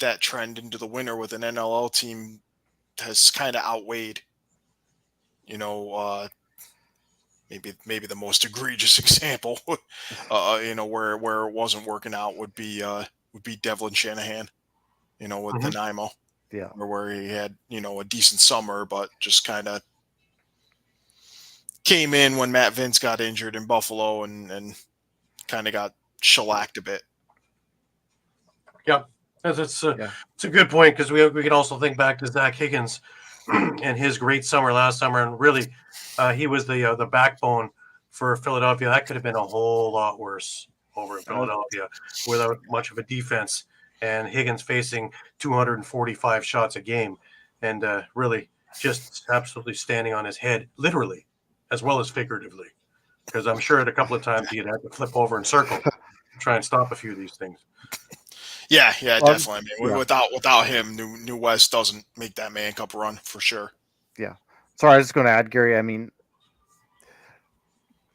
that trend into the winter with an NLL team has kind of outweighed, maybe the most egregious example, where it wasn't working out would be Devlin Shanahan, with Nanaimo. Yeah. Where he had, a decent summer, but just kind of came in when Matt Vince got injured in Buffalo and kind of got shellacked a bit. Yeah, it's a good point because we can also think back to Zach Higgins and his great summer last summer, and really he was the backbone for Philadelphia. That could have been a whole lot worse over in Philadelphia without much of a defense. And Higgins facing 245 shots a game and really just absolutely standing on his head, literally, as well as figuratively, because I'm sure at a couple of times he'd have to flip over and circle to try and stop a few of these things. Yeah, definitely. I mean, without him, New West doesn't make that Mann Cup run for sure. Yeah. Sorry, I was just going to add, Gary. I mean,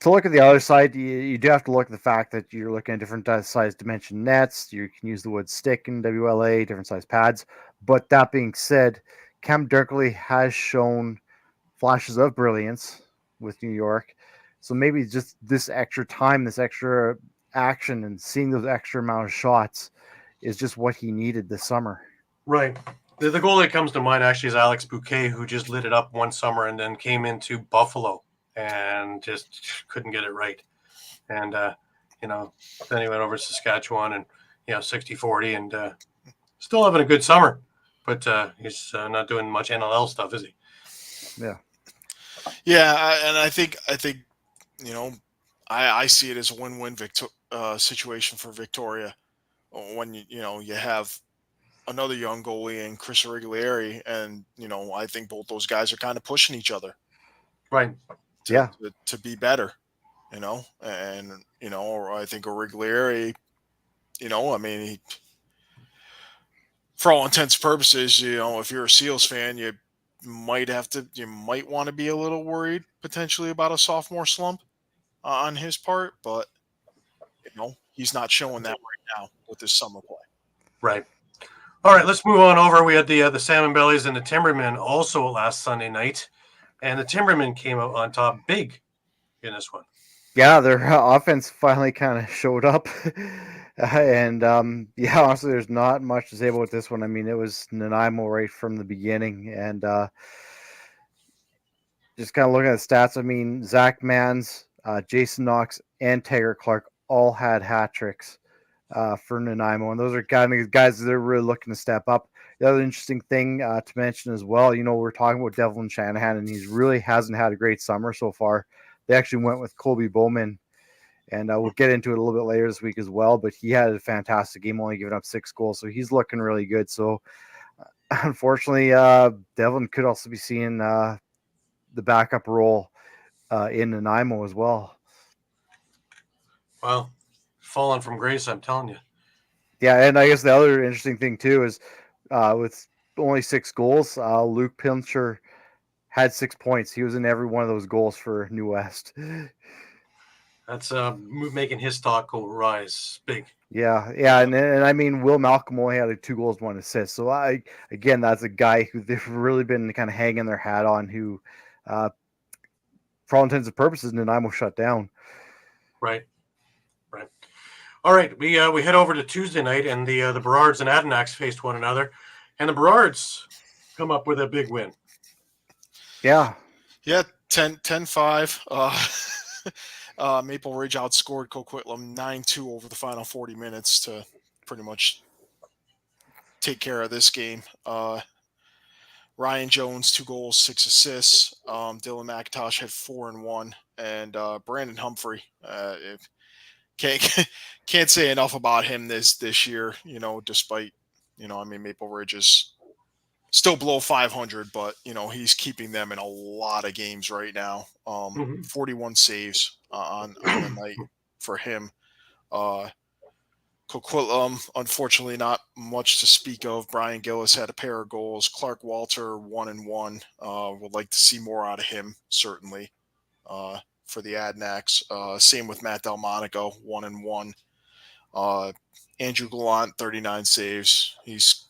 to look at the other side, you do have to look at the fact that you're looking at different size dimension nets. You can use the wood stick in WLA, different size pads. But that being said, Cam Dunkerley has shown flashes of brilliance with New York. So maybe just this extra time, this extra action, and seeing those extra amount of shots is just what he needed this summer. Right. The goal that comes to mind actually is Alex Bouquet, who just lit it up one summer and then came into Buffalo and just couldn't get it right. And, Then he went over to Saskatchewan and 60-40 and still having a good summer, but he's not doing much NLL stuff, is he? Yeah. Yeah, and I think I see it as a win-win situation for Victoria when you have another young goalie in Chris Origlieri, and I think both those guys are kind of pushing each other, Right. to be better, and I think Origlieri, I mean, for all intents and purposes, if you're a Seals fan, you might want to be a little worried potentially about a sophomore slump on his part, but he's not showing that right now with his summer play. Right. All right, let's move on over. We had the Salmon Bellies and the Timbermen also last Sunday night, and the Timbermen came out on top big in this one. Yeah, their offense finally kind of showed up. And honestly, there's not much to say about this one. I mean, it was Nanaimo right from the beginning, and just kind of looking at the stats. I mean, Zach Mans, Jason Knox, and Taylor Clark all had hat tricks for Nanaimo, and those are kind of guys that are really looking to step up. The other interesting thing to mention as well, we're talking about Devlin Shanahan, and he really hasn't had a great summer so far. They actually went with Colby Bowman, and we'll get into it a little bit later this week as well, but he had a fantastic game, only giving up 6 goals, so he's looking really good. So unfortunately, Devlin could also be seeing the backup role in Nanaimo as well. Well, fallen from grace, I'm telling you. Yeah, and I guess the other interesting thing too is with only 6 goals, Luke Pincher had 6 points. He was in every one of those goals for New West. That's making his stock go rise big. Yeah, and I mean, Will Malcolm only had 2 goals, 1 assist. So that's a guy who they've really been kind of hanging their hat on. Who, for all intents and purposes, Nanaimo shut down. Right. All right, we head over to Tuesday night, and the Burrards and Adenauks faced one another, and the Burrards come up with a big win. Yeah, 10-5. Maple Ridge outscored Coquitlam 9-2 over the final 40 minutes to pretty much take care of this game. Ryan Jones, 2 goals, 6 assists. Dylan McIntosh had 4 and 1, and Brandon Humphrey. Can't say enough about him this year. Despite Maple Ridge is still below 500, but he's keeping them in a lot of games right now. 41 saves on the night for him. Coquitlam, unfortunately, not much to speak of. Brian Gillis had a pair of goals. Clark Walter, 1 and 1. Would like to see more out of him, certainly, for the Adnaks. Same with Matt Delmonico, 1 and 1. Andrew Gallant, 39 saves. He's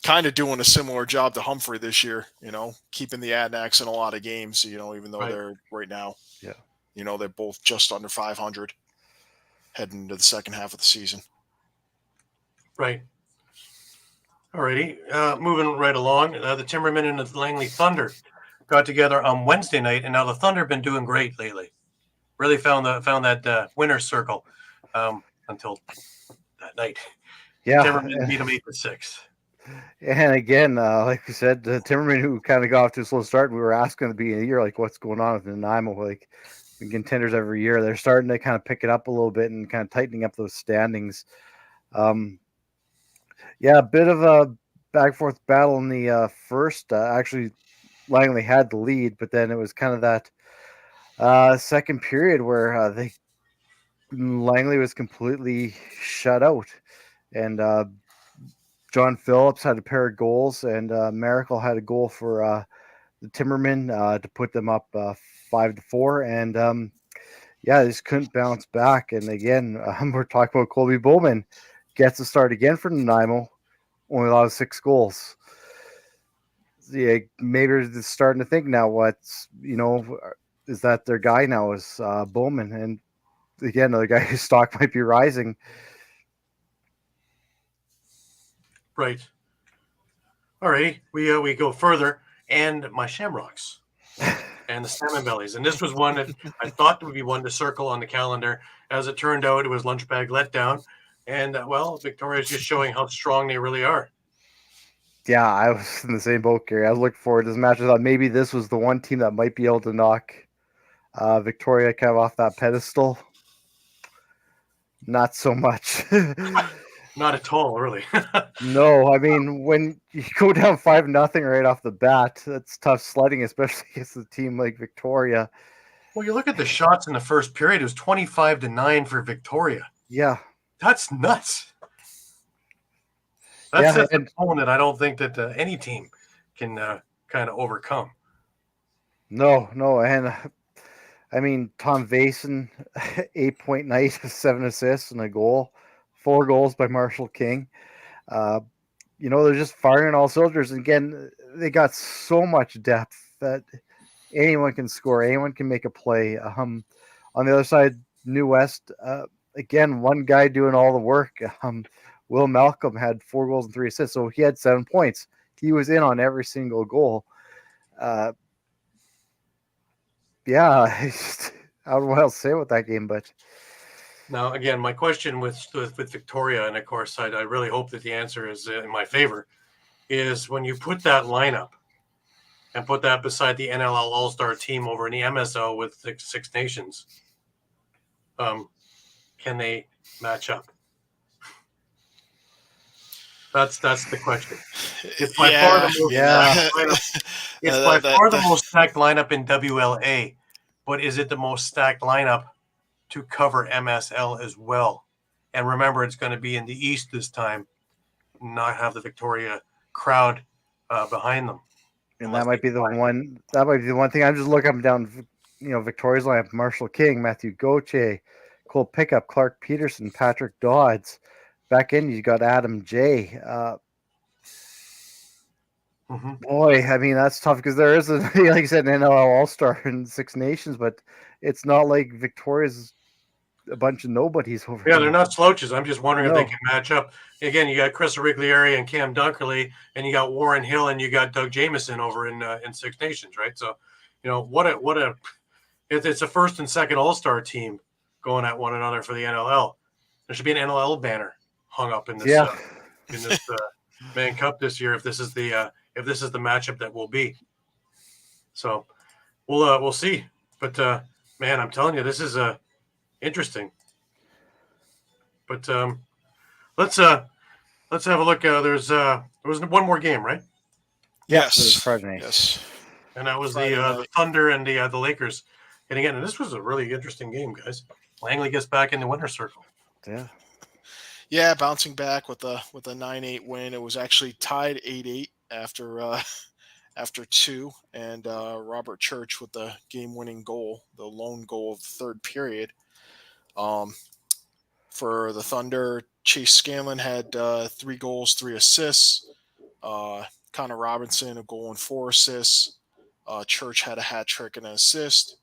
kind of doing a similar job to Humphrey this year, keeping the Adnaks in a lot of games, even though they're right now, they're both just under 500 heading into the second half of the season. Right. Alrighty. Moving right along, the Timbermen and the Langley Thunder got together on Wednesday night, and now the Thunder have been doing great lately. Really found that winner's circle until that night. Yeah. Timbermen beat them 8-6. And again, like we said, the Timbermen who kind of got off to a slow start, we were asking at the beginning of the year, like, what's going on with Nanaimo? Like, contenders every year. They're starting to kind of pick it up a little bit and kind of tightening up those standings. A bit of a back and forth battle in the first. Actually, Langley had the lead, but then it was kind of that second period where Langley was completely shut out. And John Phillips had a pair of goals, and Miracle had a goal for the Timbermen to put them up 5-4, and they just couldn't bounce back. And again, we're talking about Colby Bowman gets to start again for Nanaimo, only allowed 6 goals. Yeah, maybe they're starting to think now, is that their guy now is Bowman, and again, another guy whose stock might be rising. Right. All right, we go further, and my Shamrocks and the Salmon Bellies. And this was one that I thought would be one to circle on the calendar. As it turned out, it was lunch bag letdown. And, Victoria's just showing how strong they really are. Yeah, I was in the same boat, Gary. I was looking forward to this match. I thought maybe this was the one team that might be able to knock Victoria kind of off that pedestal. Not so much. Not at all, really. No, I mean, when you go down 5-0 right off the bat, that's tough sledding, especially against a team like Victoria. Well, you look at the shots in the first period, it was 25-9 for Victoria. Yeah. That's nuts. That's a tone that I don't think that any team can kind of overcome. No. And I mean, Tom Vason, 8-point night, 7 assists and a goal, 4 goals by Marshall King. They're just firing all cylinders. And again, they got so much depth that anyone can score, anyone can make a play. On the other side, New West, again, one guy doing all the work. Will Malcolm had 4 goals and 3 assists, so he had 7 points. He was in on every single goal. I don't know what else to say about that game, but now again, my question with Victoria, and of course, I really hope that the answer is in my favor, is when you put that lineup and put that beside the NLL All-Star team over in the MSL with the Six Nations, can they match up? That's the question. It's by far the most stacked lineup. It's by far the most stacked lineup in WLA, but is it the most stacked lineup to cover MSL as well? And remember, it's going to be in the East this time, not have the Victoria crowd behind them. And that might be the one. That might be the one thing. I'm just looking up and down. Victoria's lineup: Marshall King, Matthew Gauthier, Cole Pickup, Clark Peterson, Patrick Dodds. Back in, you got Adam J. Boy, I mean, that's tough because there is, like you said, an NLL All-Star in Six Nations, but it's not like Victoria's a bunch of nobodies over there. Yeah, they're not slouches. I'm just wondering if they can match up. Again, you got Chris Riglieri and Cam Dunkerley, and you got Warren Hill, and you got Doug Jameson over in Six Nations, right? So, it's a first and second All-Star team going at one another for the NLL. There should be an NLL banner hung up in this Man Cup this year if this is the matchup that will be. So we'll see. But man, I'm telling you, this is interesting. But let's have a look. There was one more game, right? Yes. Friday night. Yes. And that was the Thunder and the Lakers getting in. And this was a really interesting game, guys. Langley gets back in the winner's circle. Yeah. Yeah, bouncing back with a 9-8 win. It was actually tied 8-8 after 2, and Robert Church with the game-winning goal, the lone goal of the third period. For the Thunder, Chase Scanlon had 3 goals, 3 assists. Connor Robinson, a goal and 4 assists. Church had a hat trick and an assist.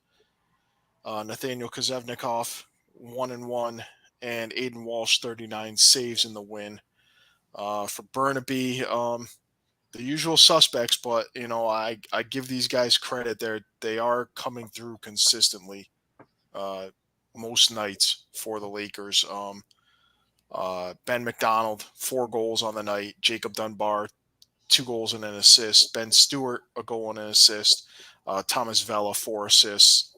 Nathaniel Kozevnikov, 1-1. And Aiden Walsh, 39 saves in the win. For Burnaby, the usual suspects, but I give these guys credit. They are coming through consistently most nights for the Lakers. Ben McDonald, 4 goals on the night. Jacob Dunbar, 2 goals and an assist. Ben Stewart, a goal and an assist. Thomas Vela, 4 assists.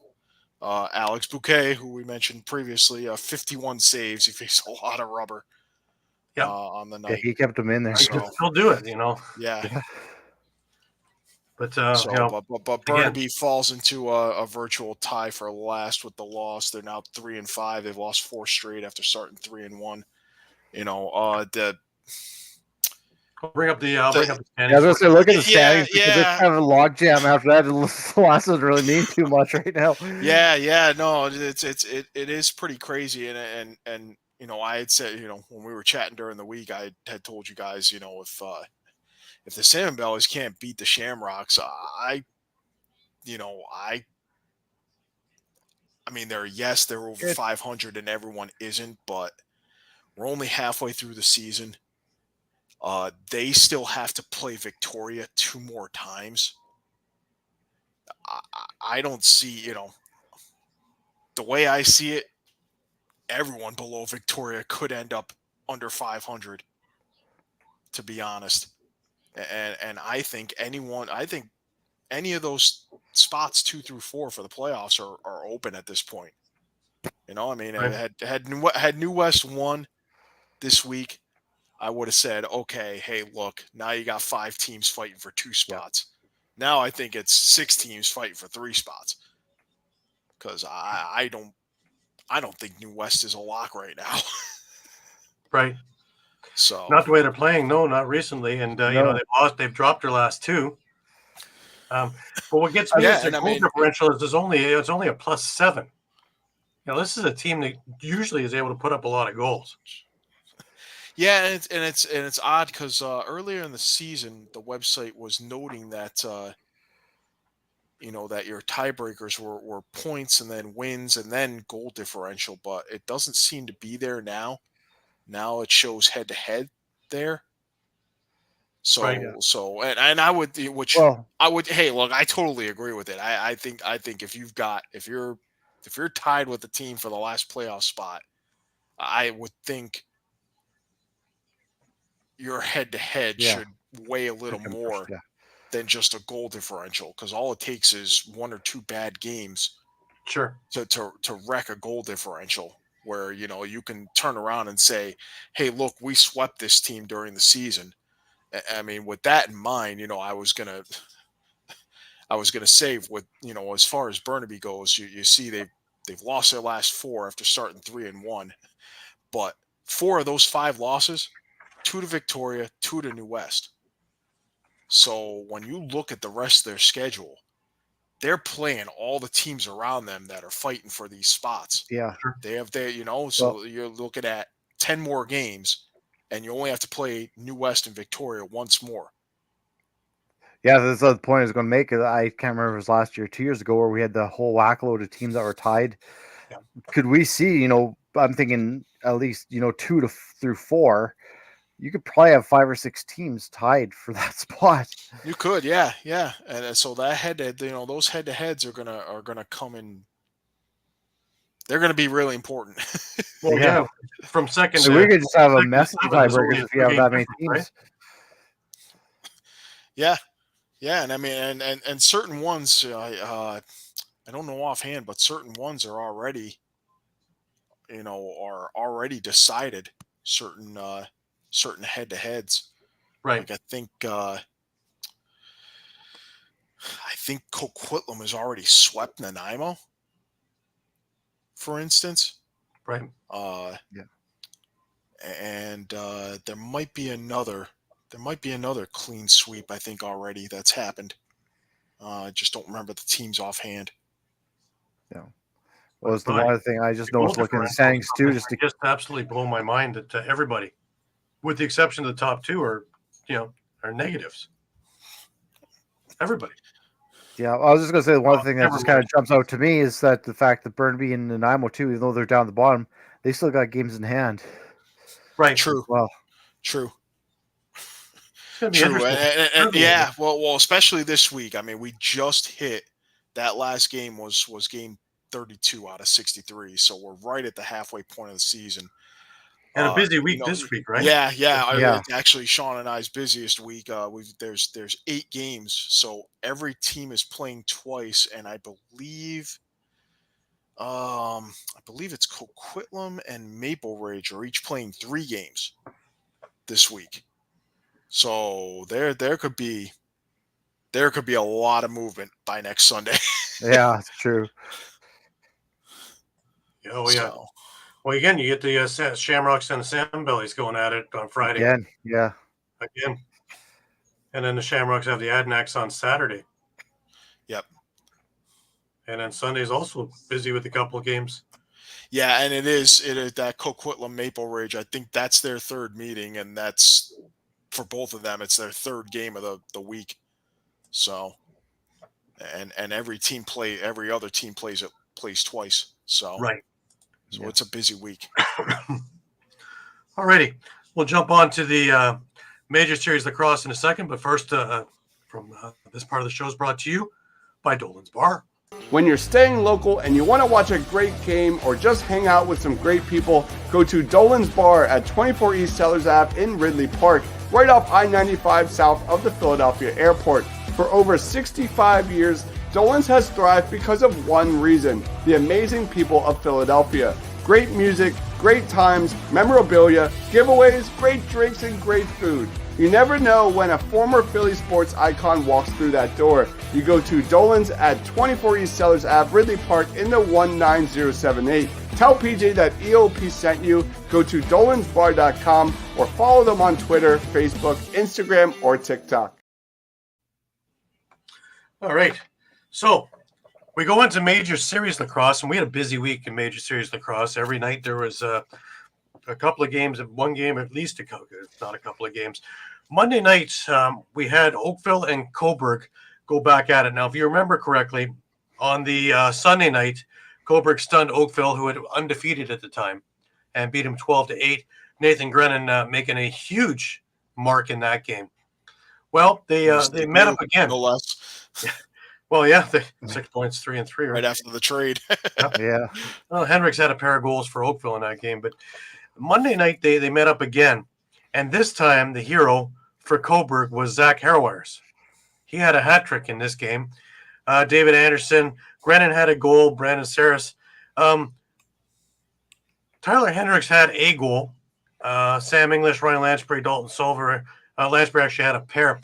Alex Bouquet, who we mentioned previously, 51 saves. He faced a lot of rubber on the night. Yeah, he kept him in there. He can still do it, Yeah. But but Burnaby falls into a virtual tie for last with the loss. They're now 3-5. They've lost 4 straight after starting 3-1. I'll bring up the standings. I was going to say, look at the standings because it's kind of a logjam after that. The loss doesn't really mean too much right now. No, it is pretty crazy, and I had said, when we were chatting during the week, I had told you guys, if the Salmon Bellies can't beat the Shamrocks, I mean, they're over 500 and everyone isn't, but we're only halfway through the season. They still have to play Victoria 2 more times. I don't see, the way I see it, everyone below Victoria could end up under 500, to be honest. And I think any of those spots 2 through 4 for the playoffs are open at this point. I mean, Right. had New West won this week, I would have said, okay, hey, look, now you got 5 teams fighting for 2 spots. Now I think it's 6 teams fighting for 3 spots, because I don't think New West is a lock right now. Right. So Not the way they're playing. No, not recently. And No. they've dropped their last 2. But what gets me is their and I goal mean, differential is it's only a +7. This is a team that usually is able to put up a lot of goals. yeah, and it's odd because earlier in the season, the website was noting that that your tiebreakers were points and then wins and then goal differential, but it doesn't seem to be there now. Now it shows head to head there. So Right. and I would, Well, hey, look, I totally agree with it. I think if you're tied with the team for the last playoff spot, I would think your head to head Yeah. should weigh a little Second more first, yeah. than just a goal differential, because all it takes is 1 or 2 bad games Sure. to wreck a goal differential, where you can turn around and say, hey, look, we swept this team during the season. I mean, with that in mind, I was gonna say, with as far as Burnaby goes, you see they've lost their last 4 after starting 3-1, but 4 of those 5 losses, 2 to Victoria, 2 to New West. So when you look at the rest of their schedule, they're playing all the teams around them that are fighting for these spots. Yeah. They have so you're looking at 10 more games, and you only have to play New West and Victoria once more. Yeah, that's the point I was going to make. I can't remember if it was last year or 2 years ago, where we had the whole whackload of teams that were tied. Yeah. Could we see, I'm thinking at least, 2 through 4, you could probably have 5 or 6 teams tied for that spot. You could, yeah. And so that those head to heads are gonna come in. They're gonna be really important. Well, Yeah. from second So to we could just have a second to mess of 7, there's only tiebreakers a if you have 3-game that many difference, teams. Yeah, and I mean, and certain ones, I don't know offhand, but certain ones are already, decided. Certain head to heads. Right. Like I think Coquitlam has already swept Nanaimo, for instance. Right. Yeah. And there might be another clean sweep, I think, already that's happened. I just don't remember the teams offhand. Yeah. Well, it's the Right. one thing I just Goal noticed looking at the differential standings too, is just absolutely blow my mind that everybody, with the exception of the top 2, are negatives. Everybody. Yeah, I was just going to say the one thing that never just kind of mind. jumps out to me is that the fact that Burnaby and Nanaimo too, even though they're down the bottom, they still got games in hand. Right. True. Well, True. It's gonna be True. interesting. And yeah, well, especially this week. I mean, we just hit that last game was game 32 out of 63, so we're right at the halfway point of the season. And a busy week this week, right? Yeah. Yeah. It's actually Sean and I's busiest week. There's 8 games, so every team is playing twice, and I believe it's Coquitlam and Maple Ridge are each playing 3 games this week. So there could be a lot of movement by next Sunday. yeah, it's true. Oh yeah. So, Well, again, you get the Shamrocks and the Sandbellies going at it on Friday Again, yeah. again, and then the Shamrocks have the Adnacks on Saturday. Yep. And then Sunday's also busy with a couple of games. Yeah, and it is that Coquitlam Maple Ridge. I think that's their 3rd meeting, and that's for both of them. It's their 3rd game of the week. So, and every other team plays twice. So Right. So Yeah. it's a busy week. Alrighty, we'll jump on to the Major Series Lacrosse in a second, but first, from this part of the show is brought to you by Dolan's Bar. When you're staying local and you want to watch a great game or just hang out with some great people, go to Dolan's Bar at 24 East Sellers Ave in Ridley Park, right off I-95 south of the Philadelphia airport. For over 65 years, Dolan's has thrived because of one reason: the amazing people of Philadelphia. Great music, great times, memorabilia, giveaways, great drinks, and great food. You never know when a former Philly sports icon walks through that door. You go to Dolan's at 24 East Sellers Ave, Ridley Park in the 19078. Tell PJ that EOP sent you. Go to dolansbar.com or follow them on Twitter, Facebook, Instagram, or TikTok. All right. So we go into Major Series Lacrosse, and we had a busy week in Major Series Lacrosse. Every night there was a couple of games, one game at least, not a couple of games. Monday night, we had Oakville and Coburg go back at it. Now, if you remember correctly, on the Sunday night, Coburg stunned Oakville, who had undefeated at the time, and beat him 12-8. Nathan Grennan making a huge mark in that game. Well, they met up again. No less. Well, yeah, 6 points, 3-3, Right after the trade. Yeah. Well, Hendricks had a pair of goals for Oakville in that game, but Monday night they met up again, and this time the hero for Coburg was Zach Harrowers. He had a hat trick in this game. David Anderson, Grennan had a goal, Brandon Saris. Tyler Hendricks had a goal. Sam English, Ryan Lansbury, Dalton Silver. Lansbury actually had a pair.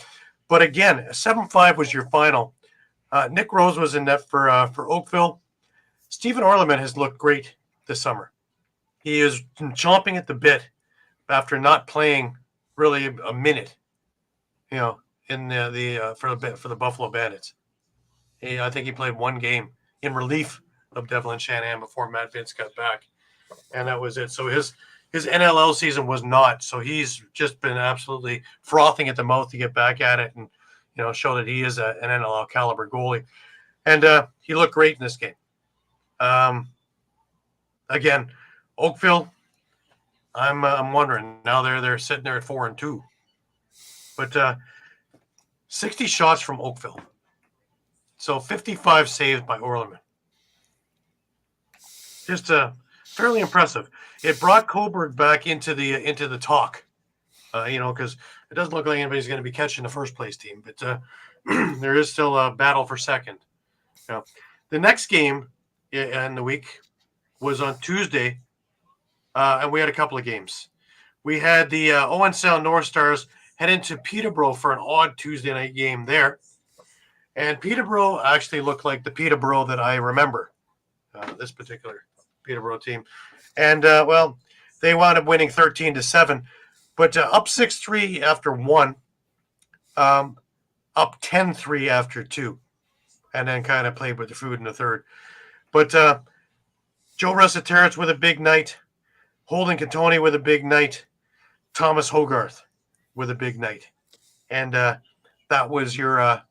But again, 7-5 was your final. Nick Rose was in net for Oakville. Stephen Orleman has looked great this summer. He is chomping at the bit after not playing really a minute, in for the Buffalo Bandits. I think he played one game in relief of Devlin Shanahan before Matt Vince got back, and that was it. So his NLL season was not. So he's just been absolutely frothing at the mouth to get back at it and show that he is an NLL caliber goalie, and he looked great in this game. Again, Oakville, I'm wondering now they're sitting there at 4-2, but 60 shots from Oakville, so 55 saves by Orleman. Just fairly impressive. It brought Coburg back into the talk, because it doesn't look like anybody's going to be catching the first place team, but there is still a battle for second. The next game in the week was on Tuesday, and we had a couple of games. We had the Owen Sound North Stars head into Peterborough for an odd Tuesday night game there, and Peterborough actually looked like the Peterborough that I remember, this particular Peterborough team, and they wound up winning 13-7. But up 6-3 after one, up 10-3 after two, and then kind of played with the food in the third. But Joe Resetarits with a big night, Holden Cantoni with a big night, Thomas Hogarth with a big night. And that was your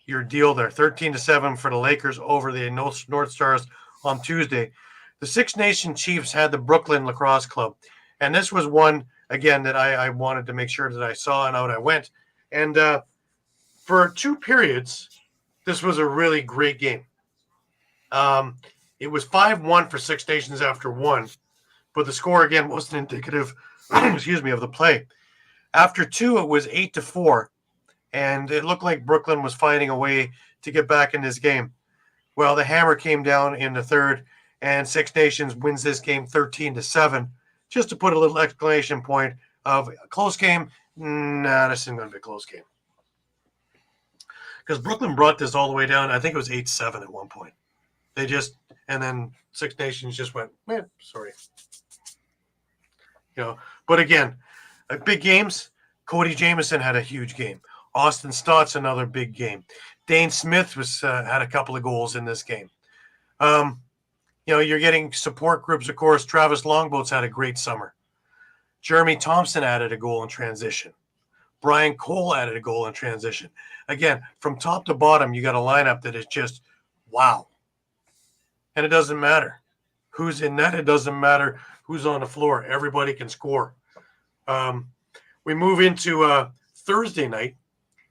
deal there, 13-7 for the Lakers over the North Stars on Tuesday. The Six Nation Chiefs had the Brooklyn Lacrosse Club, and this was one, again, that I wanted to make sure that I saw, and out I went. And for two periods, this was a really great game. It was 5-1 for Six Nations after one, but the score, again, wasn't indicative, of the play. After two, it was 8-4, and it looked like Brooklyn was finding a way to get back in this game. Well, the hammer came down in the third, and Six Nations wins this game 13-7. Just to put a little exclamation point of a close game, this isn't going to be a close game. Because Brooklyn brought this all the way down. I think it was 8-7 at one point. And then Six Nations just went, sorry. But again, big games. Cody Jamieson had a huge game. Austin Stotts, another big game. Dane Smith had a couple of goals in this game. You're getting support groups, of course. Travis Longboat's had a great summer. Jeremy Thompson added a goal in transition. Brian Cole added a goal in transition. Again, from top to bottom, you got a lineup that is just wow. And it doesn't matter who's in net. It doesn't matter who's on the floor. Everybody can score. We move into Thursday night,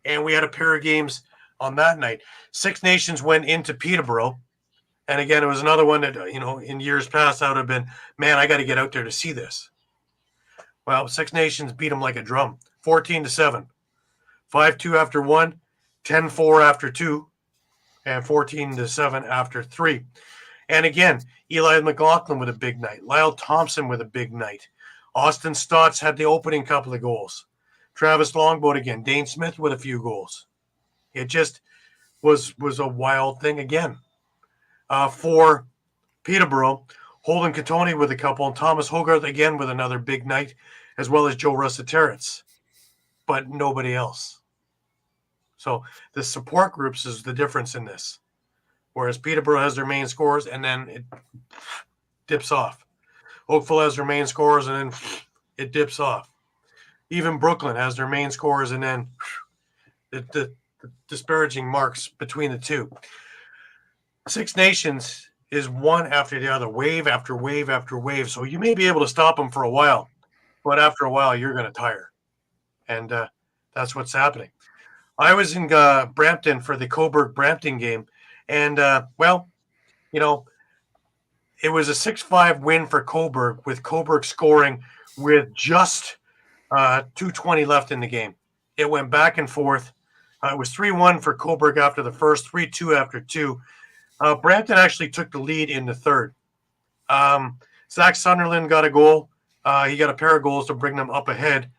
and we had a pair of games on that night. Six Nations went into Peterborough. And again, it was another one that, in years past, I would have been, man, I got to get out there to see this. Well, Six Nations beat them like a drum, 14-7. 5-2 after 1, 10-4 after 2, and 14-7 after 3. And again, Eli McLaughlin with a big night. Lyle Thompson with a big night. Austin Stotts had the opening couple of goals. Travis Longboat again. Dane Smith with a few goals. It just was a wild thing again. For Peterborough, Holden Catoni with a couple, and Thomas Hogarth again with another big night, as well as Joe Russiterrence. But nobody else. So the support groups is the difference in this. Whereas Peterborough has their main scorers and then it dips off. Oakville has their main scorers and then it dips off. Even Brooklyn has their main scorers and then the disparaging marks between the two. Six Nations is one after the other, wave after wave after wave. So you may be able to stop them for a while, but after a while you're going to tire. And that's what's happening. I was in Brampton for the Cobourg-Brampton game, and, it was a 6-5 win for Cobourg, with Cobourg scoring with just 2:20 left in the game. It went back and forth. It was 3-1 for Cobourg after the first, 3-2 after 2. Brampton actually took the lead in the third. Zach Sunderland got a goal. He got a pair of goals to bring them up ahead.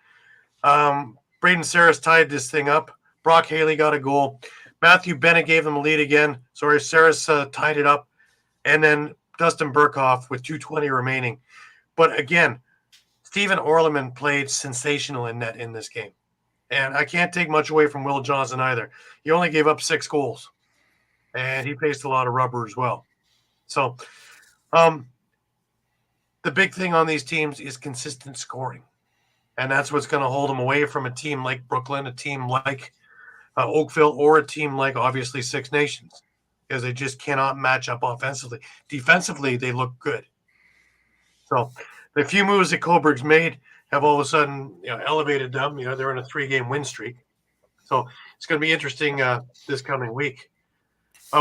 Braden Saris tied this thing up. Brock Haley got a goal. Matthew Bennett gave them a lead again. Sorry, Saris tied it up. And then Dustin Burkhoff with 2:20 remaining. But again, Stephen Orleman played sensational in net in this game. And I can't take much away from Will Johnson either. He only gave up 6 goals. And he faced a lot of rubber as well. So the big thing on these teams is consistent scoring. And that's what's going to hold them away from a team like Brooklyn, a team like Oakville, or a team like, obviously, Six Nations, because they just cannot match up offensively. Defensively, they look good. So the few moves that Cobourg's made have all of a sudden elevated them. They're in a 3-game win streak. So it's going to be interesting this coming week.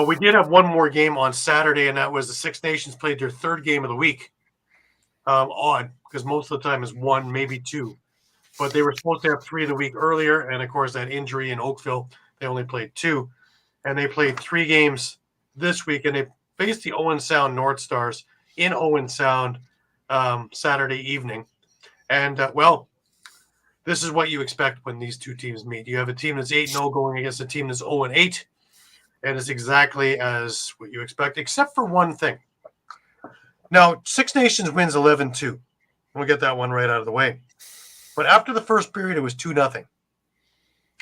We did have one more game on Saturday, and that was the Six Nations played their third game of the week. Odd, because most of the time is 1, maybe 2. But they were supposed to have 3 the week earlier, and of course that injury in Oakville, they only played 2. And they played 3 games this week, and they faced the Owen Sound North Stars in Owen Sound Saturday evening. And, this is what you expect when these two teams meet. You have a team that's 8-0 going against a team that's 0-8, and it's exactly as what you expect, except for one thing. Now, Six Nations wins 11-2. We'll get that one right out of the way. But after the first period, it was 2-0.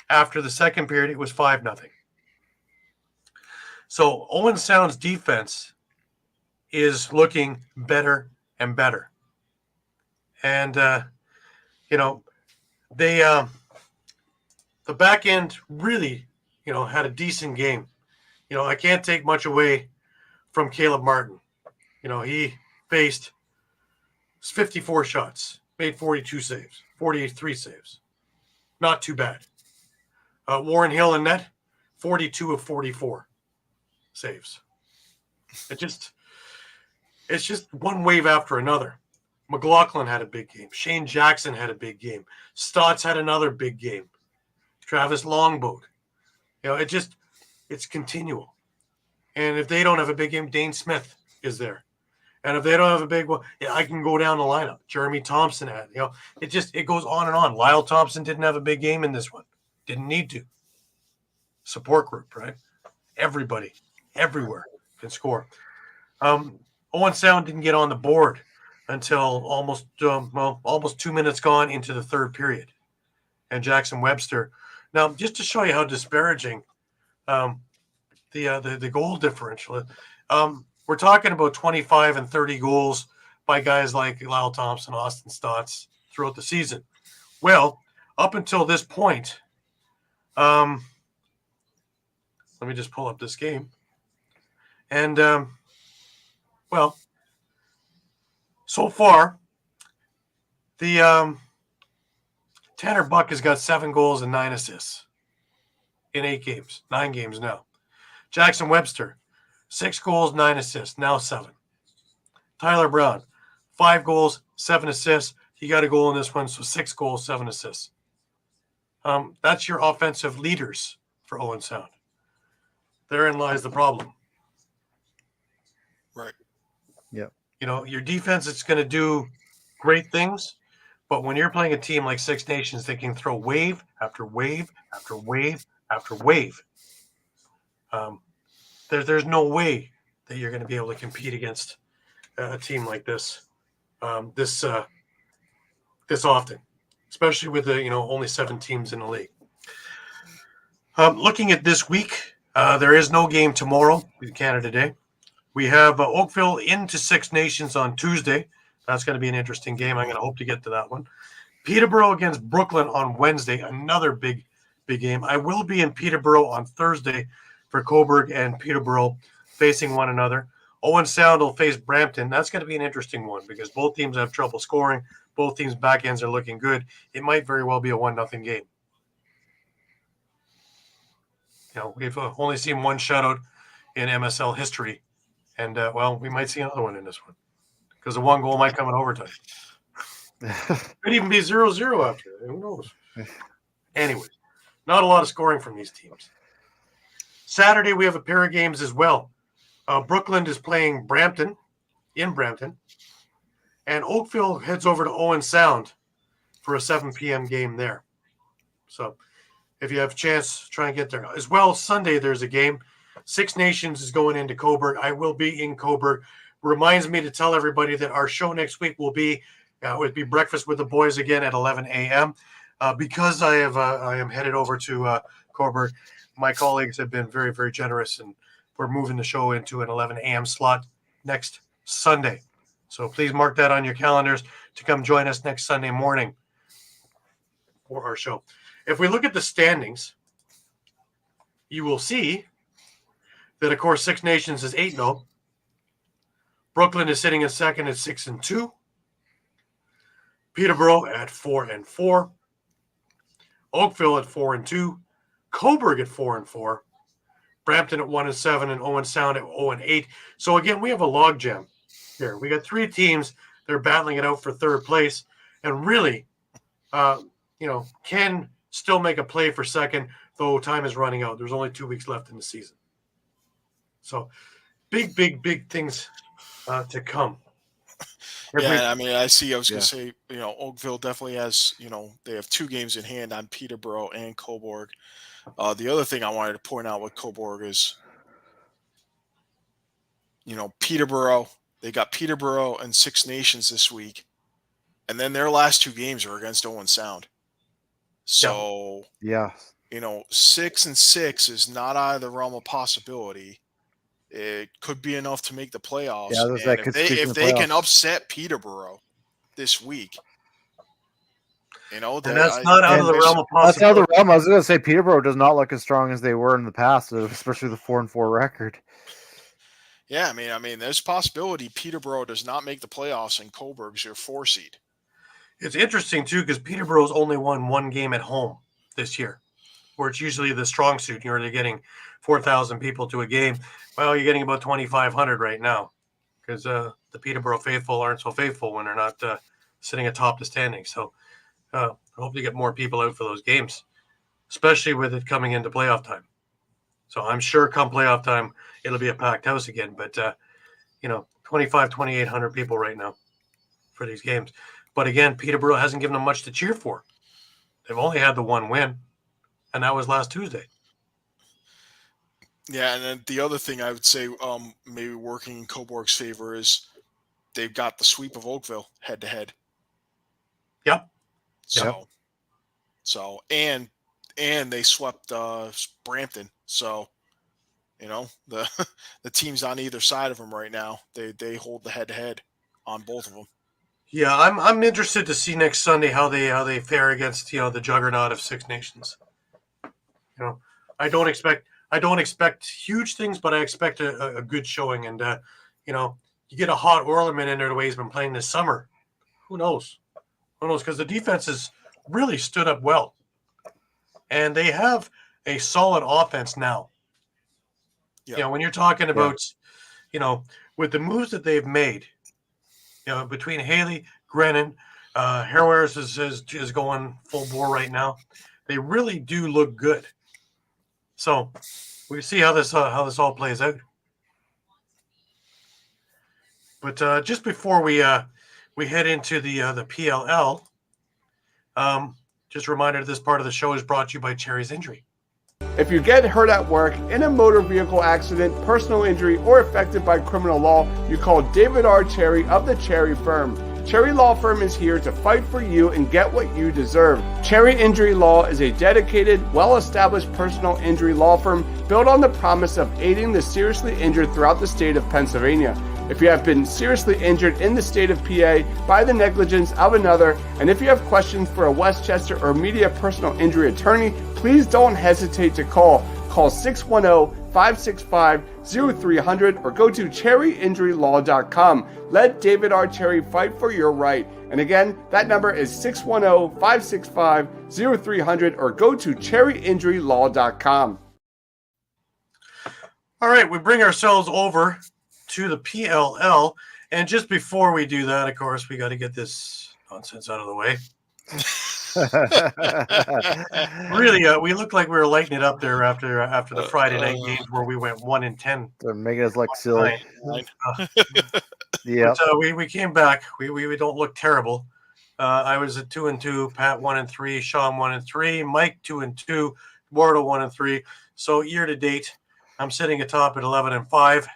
After the second period, it was 5-0. So Owen Sound's defense is looking better and better. And, they the back end really, had a decent game. I can't take much away from Caleb Martin. He faced 54 shots, made 42 saves, 43 saves. Not too bad. Warren Hill in net, 42 of 44 saves. It's just one wave after another. McLaughlin had a big game. Shane Jackson had a big game. Stotts had another big game. Travis Longboat. It's continual. And if they don't have a big game, Dane Smith is there. And if they don't have a big one, I can go down the lineup. Jeremy Thompson had, it goes on and on. Lyle Thompson didn't have a big game in this one. Didn't need to. Support group, right? Everybody, everywhere can score. Owen Sound didn't get on the board until almost 2 minutes gone into the third period. And Jackson Webster. Now, just to show you how disparaging the goal differential, we're talking about 25 and 30 goals by guys like Lyle Thompson, Austin Stotts throughout the season. Well, up until this point, let me just pull up this game. And, so far, the Tanner Buck has got 7 goals and 9 assists. in 8 games, 9 games now. Jackson Webster, 6 goals, 9 assists, now 7. Tyler Brown, 5 goals, 7 assists. He got a goal in this one, so 6 goals, 7 assists. That's your offensive leaders for Owen Sound. Therein lies the problem. Right. Yep. Your defense is going to do great things, but when you're playing a team like Six Nations, they can throw wave after wave after wave after wave. There's no way that you're going to be able to compete against a team like this this often, especially with only 7 teams in the league. Looking at this week, there is no game tomorrow with Canada Day. We have Oakville into Six Nations on Tuesday. That's going to be an interesting game. I'm going to hope to get to that one. Peterborough against Brooklyn on Wednesday, another big game. I will be in Peterborough on Thursday for Cobourg and Peterborough facing one another. Owen Sound will face Brampton. That's going to be an interesting one because both teams have trouble scoring. Both teams' back ends are looking good. It might very well be a 1-0 game. We've only seen one shutout in MSL history. And, we might see another one in this one because the one goal might come in overtime. Could even be 0-0 after. Who knows? Anyways, not a lot of scoring from these teams. Saturday, we have a pair of games as well. Brooklyn is playing Brampton in Brampton. And Oakville heads over to Owen Sound for a 7 p.m. game there. So if you have a chance, try and get there. As well, Sunday, there's a game. Six Nations is going into Cobourg. I will be in Cobourg. Reminds me to tell everybody that our show next week will be Breakfast with the Boys again at 11 a.m. Because I am headed over to Cobourg, my colleagues have been very, very generous, and we're moving the show into an 11 a.m. slot next Sunday. So please mark that on your calendars to come join us next Sunday morning for our show. If we look at the standings, you will see that, of course, Six Nations is 8-0. Brooklyn is sitting in second at 6-2. Peterborough at 4-4. Oakville at 4-2. Cobourg at 4-4. Brampton at 1-7, and Owen Sound at 0-8. So again, we have a logjam here. We got 3 teams that are battling it out for third place, and really, can still make a play for second, though time is running out. There's only 2 weeks left in the season. So big things to come. I see. I was going to say, Oakville definitely has, they have 2 games in hand on Peterborough and Cobourg. The other thing I wanted to point out with Cobourg is, Peterborough, they got Peterborough and Six Nations this week, and then their last 2 games are against Owen Sound. So, 6-6 is not out of the realm of possibility. It could be enough to make the playoffs. Yeah, if they can upset Peterborough this week, and that's not out of the realm of possibility. That's out of the realm. I was going to say Peterborough does not look as strong as they were in the past, especially the 4-4 record. Yeah, I mean, there's a possibility Peterborough does not make the playoffs and Cobourg's your 4 seed. It's interesting too because Peterborough's only won 1 game at home this year, where it's usually the strong suit. You're only getting 4,000 people to a game. Well, you're getting about 2,500 right now because the Peterborough faithful aren't so faithful when they're not sitting atop the standings. So I hope to get more people out for those games, especially with it coming into playoff time. So I'm sure come playoff time, it'll be a packed house again. But, 2,800 people right now for these games. But again, Peterborough hasn't given them much to cheer for. They've only had the 1 win, and that was last Tuesday. Yeah, and then the other thing I would say maybe working in Cobourg's favor is they've got the sweep of Oakville head-to-head. Yep. So and they swept Brampton. So, the teams on either side of them right now, they hold the head-to-head on both of them. Yeah, I'm interested to see next Sunday how they fare against the juggernaut of Six Nations. I don't expect huge things, but I expect a good showing. And you get a hot Orlerman in there the way he's been playing this summer. Who knows? Because the defense has really stood up well, and they have a solid offense now. Yeah. You know, when you're talking about, you know, with the moves that they've made, you know, between Haley, Grennan, Harwares is going full bore right now. They really do look good. So we see how this all plays out. But just before we head into the PLL, just a reminder: this part of the show is brought to you by Cherry's Injury. If you get hurt at work, in a motor vehicle accident, personal injury, or affected by criminal law, you call David R. Cherry of the Cherry Firm. Cherry Law Firm is here to fight for you and get what you deserve. Cherry Injury Law is a dedicated, well-established personal injury law firm built on the promise of aiding the seriously injured throughout the state of Pennsylvania. If you have been seriously injured in the state of PA by the negligence of another, and if you have questions for a Westchester or media personal injury attorney, please don't hesitate to call. Call 610-565-0300 or go to cherryinjurylaw.com. Let David R. Cherry fight for your right. And again, that number is 610-565-0300 or go to cherryinjurylaw.com. All right, we bring ourselves over to the PLL. And just before we do that, of course, we got to get this nonsense out of the way. Really, we looked like we were lighting it up there after the Friday night games where we went 1-10. They're making us look silly. Yeah. We came back. We don't look terrible. I was at 2-2, Pat 1-3, Shawn 1-3, Mike 2-2, Wardo 1-3. So year to date, I'm sitting atop at 11-5.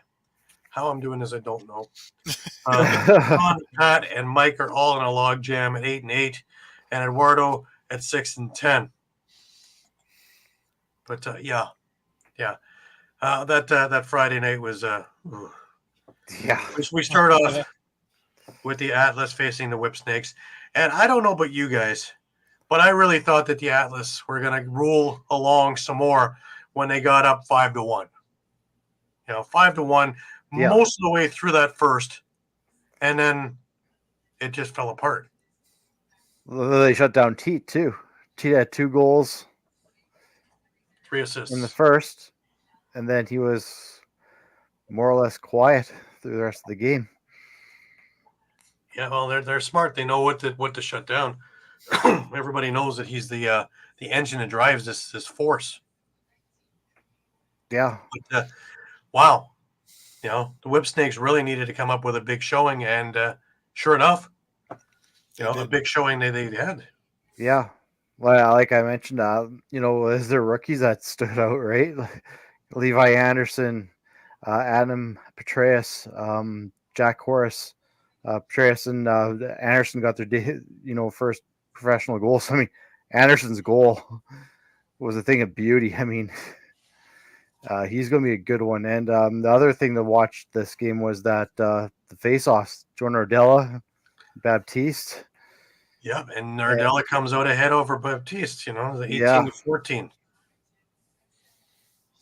How I'm doing this, I don't know. Shawn, Pat, and Mike are all in a log jam at 8-8, and Eduardo at 6-10. But that Friday night was We start off with the Atlas facing the Whip Snakes, and I don't know about you guys, but I really thought that the Atlas were going to roll along some more when they got up 5-1. 5-1 most of the way through that first, and then it just fell apart. They shut down Teat too. Teat had 2 goals, 3 assists in the first, and then he was more or less quiet through the rest of the game. Yeah, well, they're smart. They know what to shut down. Everybody knows that he's the engine that drives this force. Yeah. But, wow. The Whip Snakes really needed to come up with a big showing, and sure enough, a big showing they had. Yeah. Well, like I mentioned, as their rookies that stood out, right? Levi Anderson, Adam Petraeus, Jack Horace, Petraeus and Anderson got their first professional goals. I mean, Anderson's goal was a thing of beauty. I mean, he's going to be a good one. And the other thing to watch this game was that the face-offs, Jordan Nardella, Baptiste. Yep, and Nardella comes out ahead over Baptiste, the 18-14.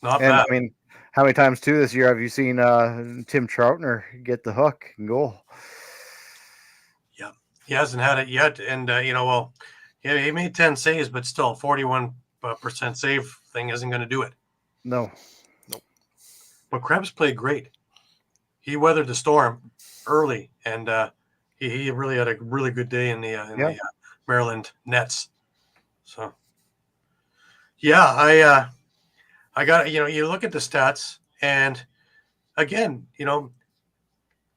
Not bad. I mean, how many times too this year have you seen Tim Troutner get the hook and goal? Yeah, he hasn't had it yet, and he made 10 saves, but still, 41% save thing isn't going to do it. No. But Krebs played great. He weathered the storm early, and he really had a really good day in the Maryland Nets. So, yeah, I got you look at the stats, and again,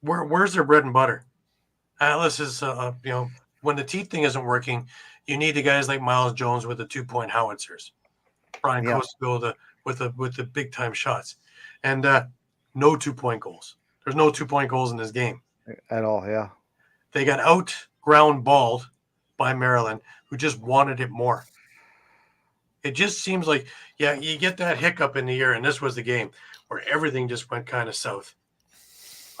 where's their bread and butter? Atlas is when the teeth thing isn't working, you need the guys like Miles Jones with the 2-point howitzers, Brian Kostiuk with the big time shots, and no 2-point goals. There's no 2-point goals in this game at all. Yeah, they got out ground balled by Maryland, who just wanted it more. It just seems like, you get that hiccup in the year, and this was the game where everything just went kind of south.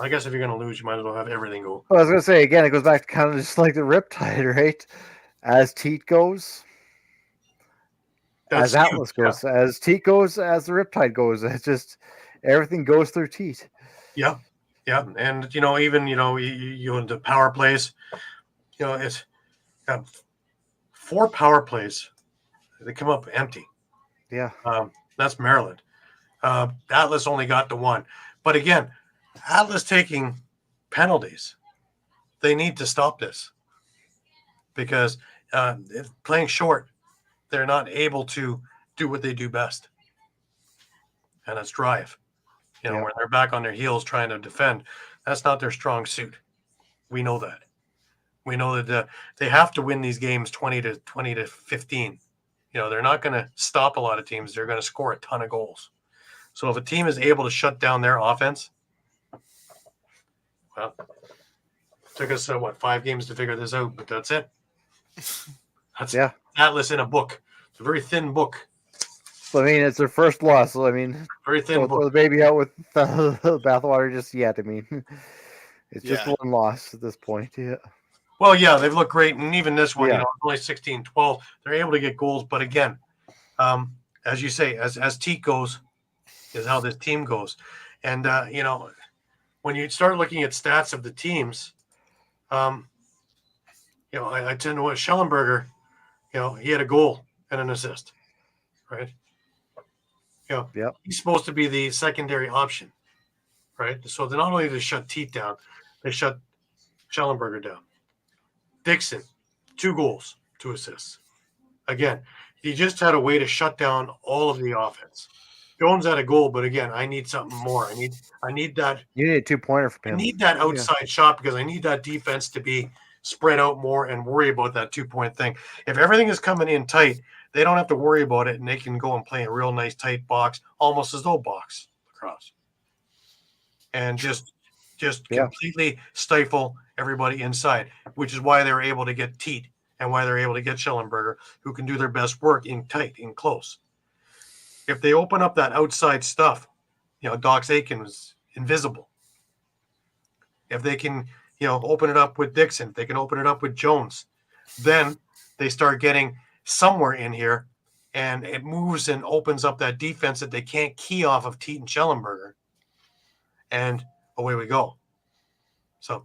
I guess if you're going to lose, you might as well have everything go. Well, I was going to say, again, it goes back to kind of just like the Riptide, right? As Teat goes, as Atlas goes, as Teat goes, as the Riptide goes. It's just everything goes through Teat. Yeah. And, even, you into power plays, it's 4 power plays. They come up empty. Yeah. That's Maryland. Atlas only got the one. But again, Atlas taking penalties. They need to stop this because playing short, they're not able to do what they do best, and that's drive. You know, Yeah. when they're back on their heels trying to defend, that's not their strong suit. We know that. We know that they have to win these games 20 to 15. You know, they're not going to stop a lot of teams. They're going to score a ton of goals. So if a team is able to shut down their offense, well, it took us 5 games to figure this out, but that's it. That's Atlas in a book. It's a very thin book. I mean, it's their first loss. So, I mean, Very thin don't book. throw the baby out with the bathwater just yet. I mean, it's just Yeah. one loss at this point. Yeah. Well, yeah, they've looked great. And even this one, Yeah. only 16-12. They're able to get goals. But again, as you say, as Teak goes, is how this team goes. And, when you start looking at stats of the teams, I tend to know Schellenberger, he had a goal and an assist, right? Yep. He's supposed to be the secondary option, right? So they not only did they shut Teat down, they shut Schellenberger down. Dixon, 2 goals, 2 assists. Again, he just had a way to shut down all of the offense. Jones had a goal, but again, I need something more. I need that. You need a 2-pointer from I him. need that outside shot because I need that defense to be spread out more and worry about that 2-point thing. If everything is coming in tight, they don't have to worry about it, and they can go and play a real nice tight box, almost as though box lacrosse, and just completely stifle everybody inside, which is why they're able to get Teat and why they're able to get Schellenberger, who can do their best work in tight, in close. If they open up that outside stuff, Dox Aiken was invisible. If they can, open it up with Dixon, if they can open it up with Jones, then they start getting somewhere in here, and it moves and opens up that defense that they can't key off of Teat and Schellenberger, and away we go. So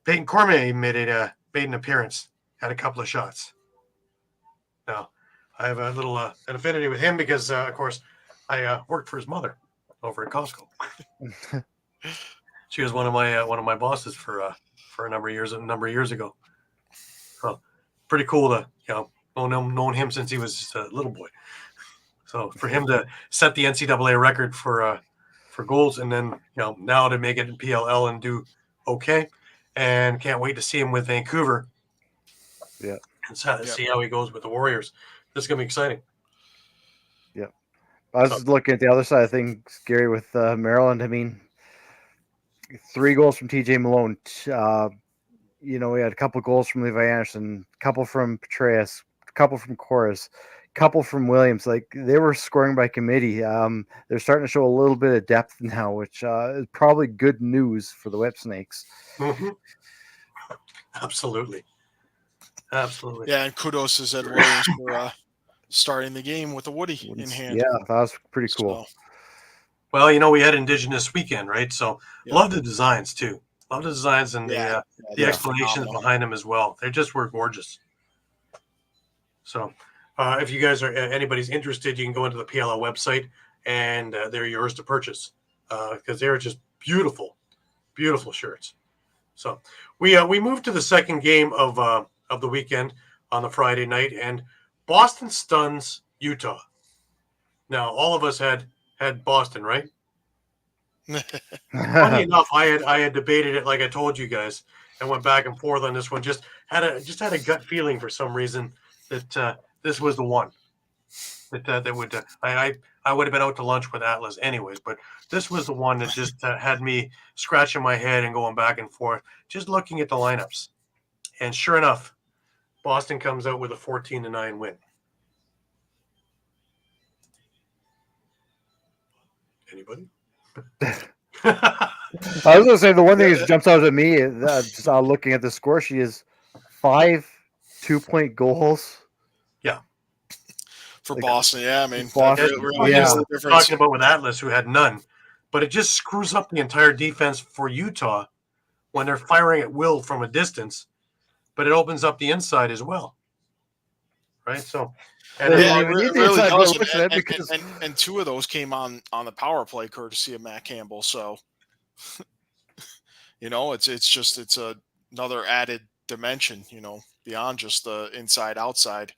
Peyton Cormier made an appearance, had a couple of shots. Now, I have a little an affinity with him because, of course, I worked for his mother over at Costco. She was one of my bosses for a number of years ago. So pretty cool to known him since he was just a little boy. So for him to set the NCAA record for goals, and then now to make it in PLL and do okay, and can't wait to see him with Vancouver. Yeah, and see how he goes with the Warriors. This is gonna be exciting. Yeah, I was just looking at the other side of things, Gary, with Maryland. I mean, 3 goals from TJ Malone. We had a couple of goals from Levi Anderson, a couple from Petraeus, a couple from Chorus, a couple from Williams. Like, they were scoring by committee. They're starting to show a little bit of depth now, which is probably good news for the Whip Snakes. Mm-hmm. Absolutely. Yeah, and kudos to Zed Williams for starting the game with a Woody in hand. Yeah, that was pretty cool. So, well, we had Indigenous weekend, right? So love the designs too. Love the designs and the explanations behind them as well. They just were gorgeous. So if you guys anybody's interested, you can go into the PLL website and they're yours to purchase because they're just beautiful, beautiful shirts. So we moved to the second game of the weekend on the Friday night, and Boston stuns Utah. Now, all of us had Boston, right? Funny enough, I had debated it like I told you guys, and went back and forth on this one. Just had a gut feeling for some reason that this was the one that would I would have been out to lunch with Atlas anyways, but this was the one that just had me scratching my head and going back and forth, just looking at the lineups. And sure enough, Boston comes out with a 14-9 win. Anybody? I was going to say, the one thing that jumps out at me, just looking at the score sheet, is 5 2-point goals. Yeah. For Boston, yeah. I mean, Boston, talking about with Atlas, who had none. But it just screws up the entire defense for Utah when they're firing at will from a distance. But it opens up the inside as well. Right? So And Yeah, then- Yeah, we it need the really inside does. look at it because And two of those came on the power play courtesy of Matt Campbell. So, it's another added dimension, beyond just the inside outside,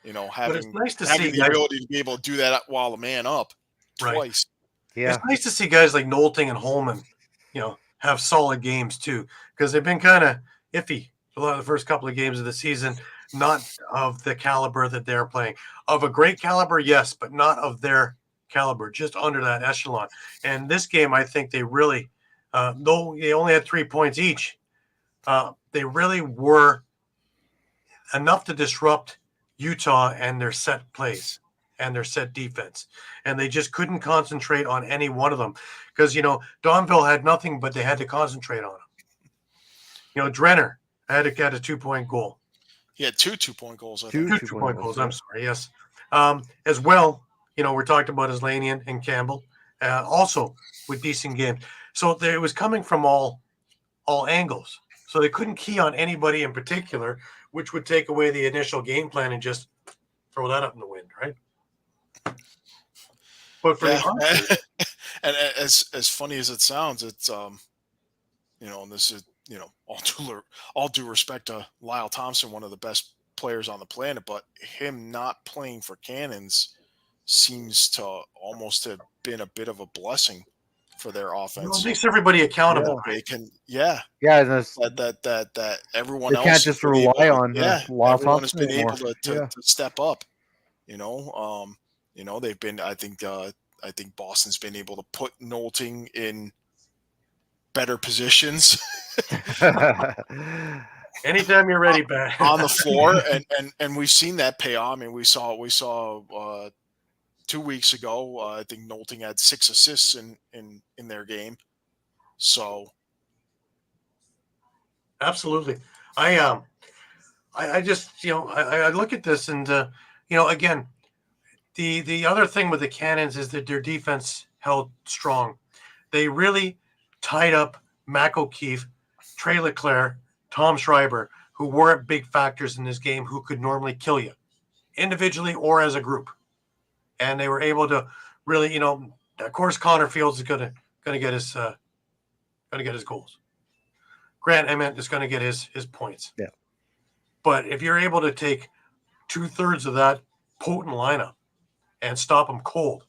but it's having nice to having see the guys. ability to be able to do that while a man up Right. twice. yeah, It's nice to see guys like Nolting and Holman, have solid games too, because they've been kind of iffy a lot of the first couple of games of the season, not of the caliber that they're playing. Of a great caliber, yes, but not of their caliber, just under that echelon. And this game, I think they really, though they only had 3 points each, they really were enough to disrupt Utah and their set plays and their set defense. And they just couldn't concentrate on any one of them because, Donville had nothing, but they had to concentrate on him. Drenner had to get a 2-point goal. He had two 2-point goals, I Two think. Two 2-point two-point goals, goals. I'm yeah. sorry. Yes. As well, we're talking about Islanian and Campbell, also with decent games. So it was coming from all angles. So they couldn't key on anybody in particular, which would take away the initial game plan and just throw that up in the wind, right? But for Yeah. the Hunters, And as funny as it sounds, it's and this is all due respect to Lyle Thompson, one of the best players on the planet, but him not playing for Cannons seems to almost have been a bit of a blessing for their it offense. makes everybody accountable. Yeah. They can, yeah, yeah. And that's, that everyone they else can't has just been rely able to- on yeah, Lyle everyone has Thompson been able anymore. to Yeah. step up. They've been. I think Boston's been able to put Nolting in better positions Anytime you're ready, Pat. on the floor, and we've seen that pay off. I mean, we saw 2 weeks ago. I think Nolting had 6 assists in their game. So Absolutely. I just I look at this and again, the other thing with the Cannons is that their defense held strong. They really tied up Mac O'Keefe, Trey Leclerc, Tom Schreiber, who weren't big factors in this game, who could normally kill you individually or as a group. And they were able to really, of course, Connor Fields is gonna get his goals. Grant Emmett is going to get his points. Yeah. But if you're able to take 2/3 of that potent lineup and stop them cold,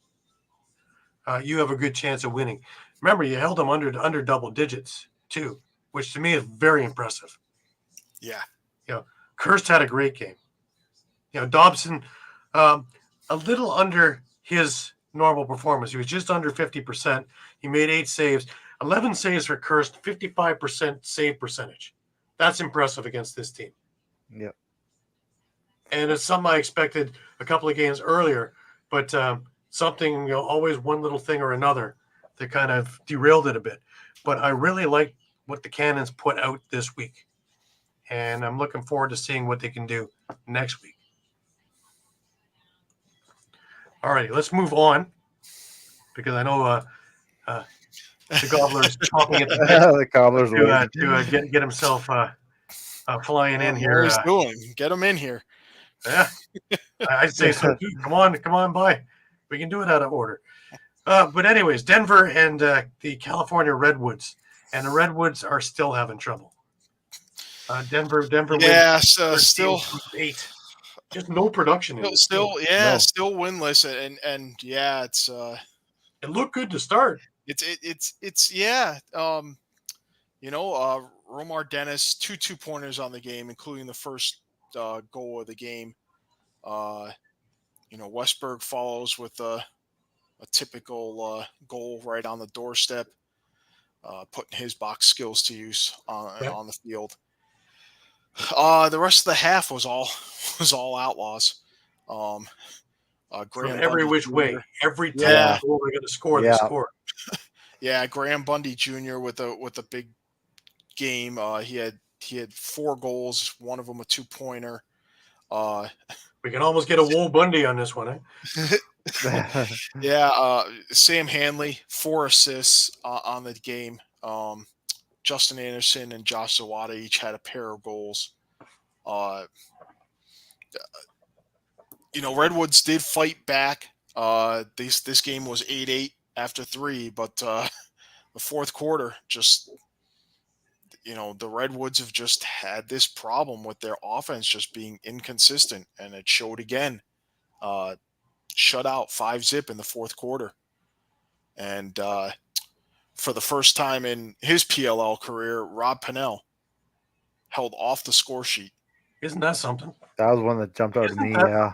you have a good chance of winning. Remember, you held them under double digits too, which to me is very impressive. yeah, Kirst had a great game. Dobson, a little under his normal performance. He was just under 50%. He made 8 saves. 11 saves for Kirst, 55% save percentage. That's impressive against this team. Yep. And it's something I expected a couple of games earlier, but something, always one little thing or another that kind of derailed it a bit. But I really like what the Cannons put out this week. And I'm looking forward to seeing what they can do next week. All righty, let's move on because I know the Gobbler is chomping at the bit The Cobbler's waiting. to get himself flying in What here. he's doing. Get him in here. Yeah, I'd say so too. Come on by. We can do it out of order. But anyways, Denver and the California Redwoods, and the Redwoods are still having trouble. Denver Yeah, wins so 13 still from 8. Just no production in this game. No. still winless, and yeah, it's It looked good to start. it's yeah. Romar Dennis 2-2-pointers on the game, including the first goal of the game. Westberg follows with a typical goal right on the doorstep, putting his box skills to use on the field. The rest of the half was all Outlaws. From Graham every Bundy which Jr. way. Every time Yeah. goal they're going to score, they Yeah. score. Yeah, Graham Bundy Jr. with a big game. He had 4 goals, one of them a 2-pointer. We can almost get a Wool Bundy on this one, eh? Yeah, Sam Hanley 4 assists on the game. Justin Anderson and Josh Zawada each had a pair of goals. Redwoods did fight back. This game was 8-8 after 3, but the fourth quarter just, the Redwoods have just had this problem with their offense just being inconsistent, and it showed again. Shut out 5-zip in the fourth quarter. And for the first time in his PLL career, Rob Pennell held off the score sheet. Isn't that something? That was one that jumped out at me. Yeah.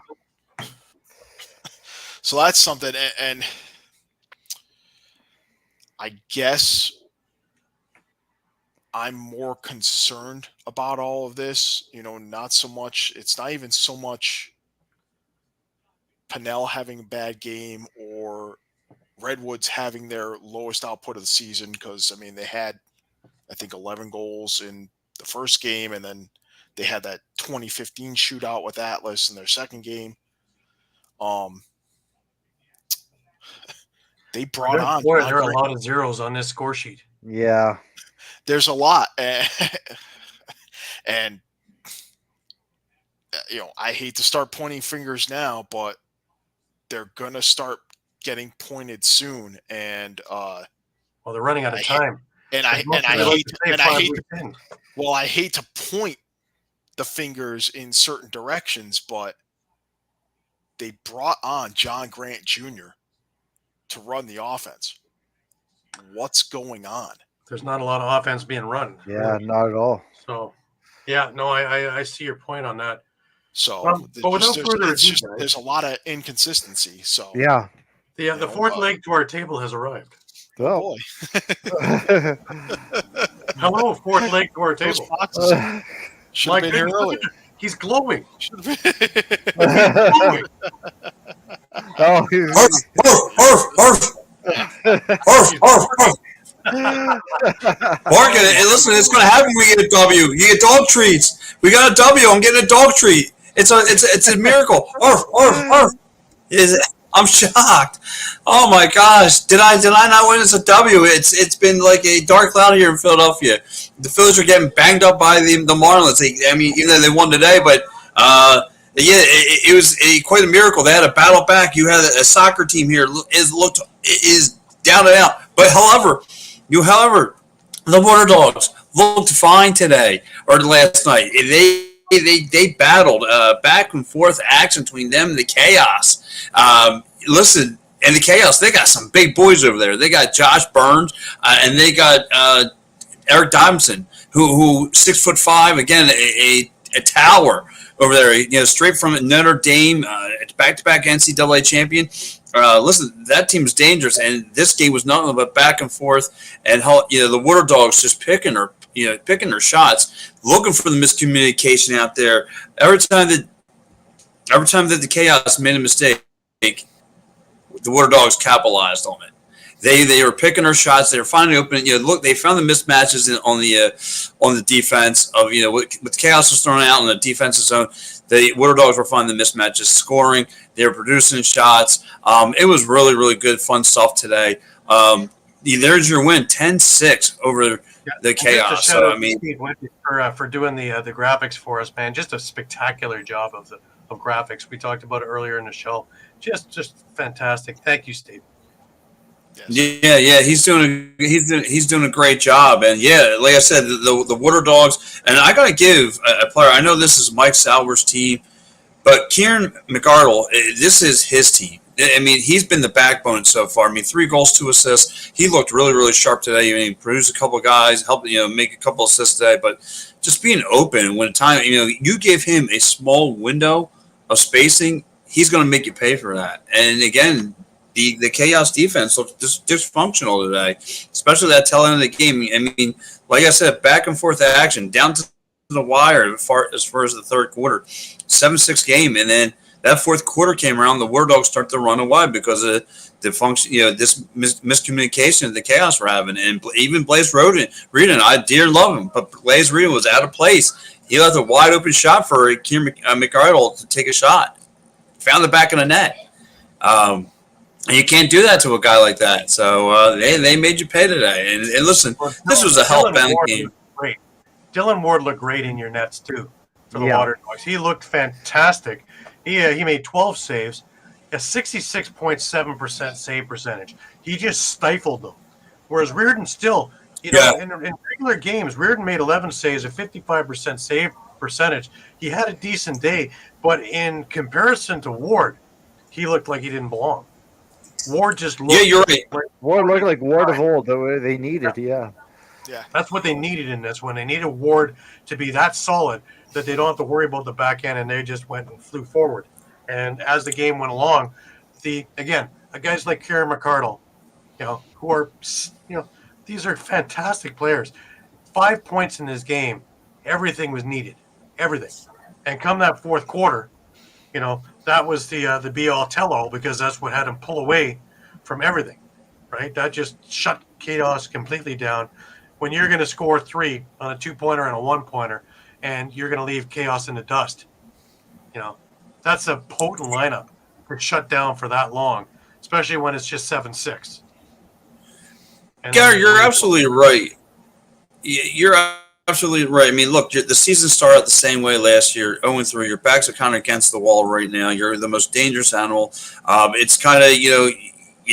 So that's something. And I guess I'm more concerned about all of this. Not so much. It's not even so much Pennell having a bad game or Redwoods having their lowest output of the season, because they had, I think, 11 goals in the first game, and then they had that 2015 shootout with Atlas in their second game. They brought on. Boy, there are a lot of zeros on this score sheet. Yeah. There's a lot, and I hate to start pointing fingers now, but they're gonna start getting pointed soon, and they're running out of time. I hate to point the fingers in certain directions, but they brought on John Grant Jr. to run the offense. What's going on? There's not a lot of offense being run. Yeah, not at all. So, yeah, no, I see your point on that. So, but without further ado, there's a lot of inconsistency. So, yeah. The fourth leg to our table has arrived. Oh, boy. Hello, fourth leg to our table. Should have been here earlier. He's glowing. Oh, Morgan, listen, it's going to happen when we get a W. You get dog treats. We got a W. I'm getting a dog treat. It's a miracle. I'm shocked. Oh my gosh! Did I not win? It's a W. It's been like a dark cloud here in Philadelphia. The Phillies are getting banged up by the Marlins. Even though they won today, but it was quite a miracle. They had a battle back. You had a soccer team here is down and out. But however, the Waterdogs looked fine today or last night. They battled back and forth action between them and the Chaos. Listen, and the Chaos, they got some big boys over there. They got Josh Burns and they got Eric Dobson, who 6'5", again a tower over there. Straight from Notre Dame, back-to-back NCAA champion. Listen, that team's dangerous, and this game was nothing but back and forth. And the Waterdogs just picking their shots, looking for the miscommunication out there. Every time that the Chaos made a mistake, the Waterdogs capitalized on it. They were picking their shots. They were finding open. They found the mismatches on the defense of with Chaos was thrown out in the defensive zone. The Waterdogs were finding the mismatches, scoring. They were producing shots. It was really, really good, fun stuff today. There's your win, 10-6 over the Chaos. So Steve Whitney for doing the graphics for us, man. Just a spectacular job of graphics. We talked about it earlier in the show. Just fantastic. Thank you, Steve. Yes. Yeah, he's doing a great job, and like I said, the Waterdogs, and I gotta give a player. I know this is Mike Sauer's team, but Kieran McArdle, this is his team. He's been the backbone so far. 3 goals, 2 assists. He looked really, really sharp today. He produced a couple of guys, helped make a couple of assists today, but just being open when time you give him a small window of spacing, he's going to make you pay for that. And again, the Chaos defense looked dysfunctional today, especially that tail end of the game. Like I said, back and forth action, down to the wire as far as the third quarter. 7-6 game, and then that fourth quarter came around, the Waterdogs start to run away because of the function, this miscommunication the Chaos were having. And even Blaze Reardon, I dear love him, but Blaze Reardon was out of place. He left a wide open shot for Kieran McArdle to take a shot. Found the back of the net. And you can't do that to a guy like that. So they made you pay today. And listen, this was a hell-bound game. Dylan Ward looked great in your nets, too, for the Waterdogs. He looked fantastic. He made 12 saves, a 66.7% save percentage. He just stifled them. Whereas Reardon still, in regular games, Reardon made 11 saves, a 55% save percentage. He had a decent day, but in comparison to Ward, he looked like he didn't belong. Ward just looked. Yeah, you're right. Ward looked like Ward of old, the way they needed. Yeah. That's what they needed in this one. They needed Ward to be that solid that they don't have to worry about the back end, and they just went and flew forward. And as the game went along, guys like Kieran McArdle, who are, these are fantastic players. 5 points in this game, everything was needed, everything. And come that fourth quarter, that was the be-all, tell-all, because that's what had him pull away from everything, right? That just shut Chaos completely down. When you're going to score 3 on a 2-pointer and a 1-pointer, and you're going to leave Chaos in the dust, that's a potent lineup for shut down for that long, especially when it's just 7-6. Gary, you're absolutely right. You're absolutely right. I mean, look, the season started the same way last year, 0-3. Your backs are kind of against the wall right now. You're the most dangerous animal. It's kind of, you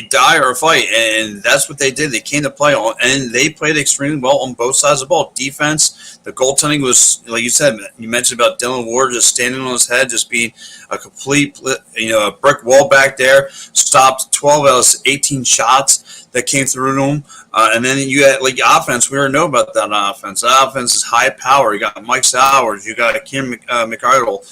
die or fight, and that's what they did. They came to play on, and they played extremely well on both sides of the ball. Defense, the goaltending was, like you said, you mentioned about Dylan Ward just standing on his head, just being a complete, a brick wall back there. Stopped 12 out of 18 shots that came through to him. And then you had offense. We already know about that offense. That offense is high power. You got Mike Sowers. You got Kim McArdle.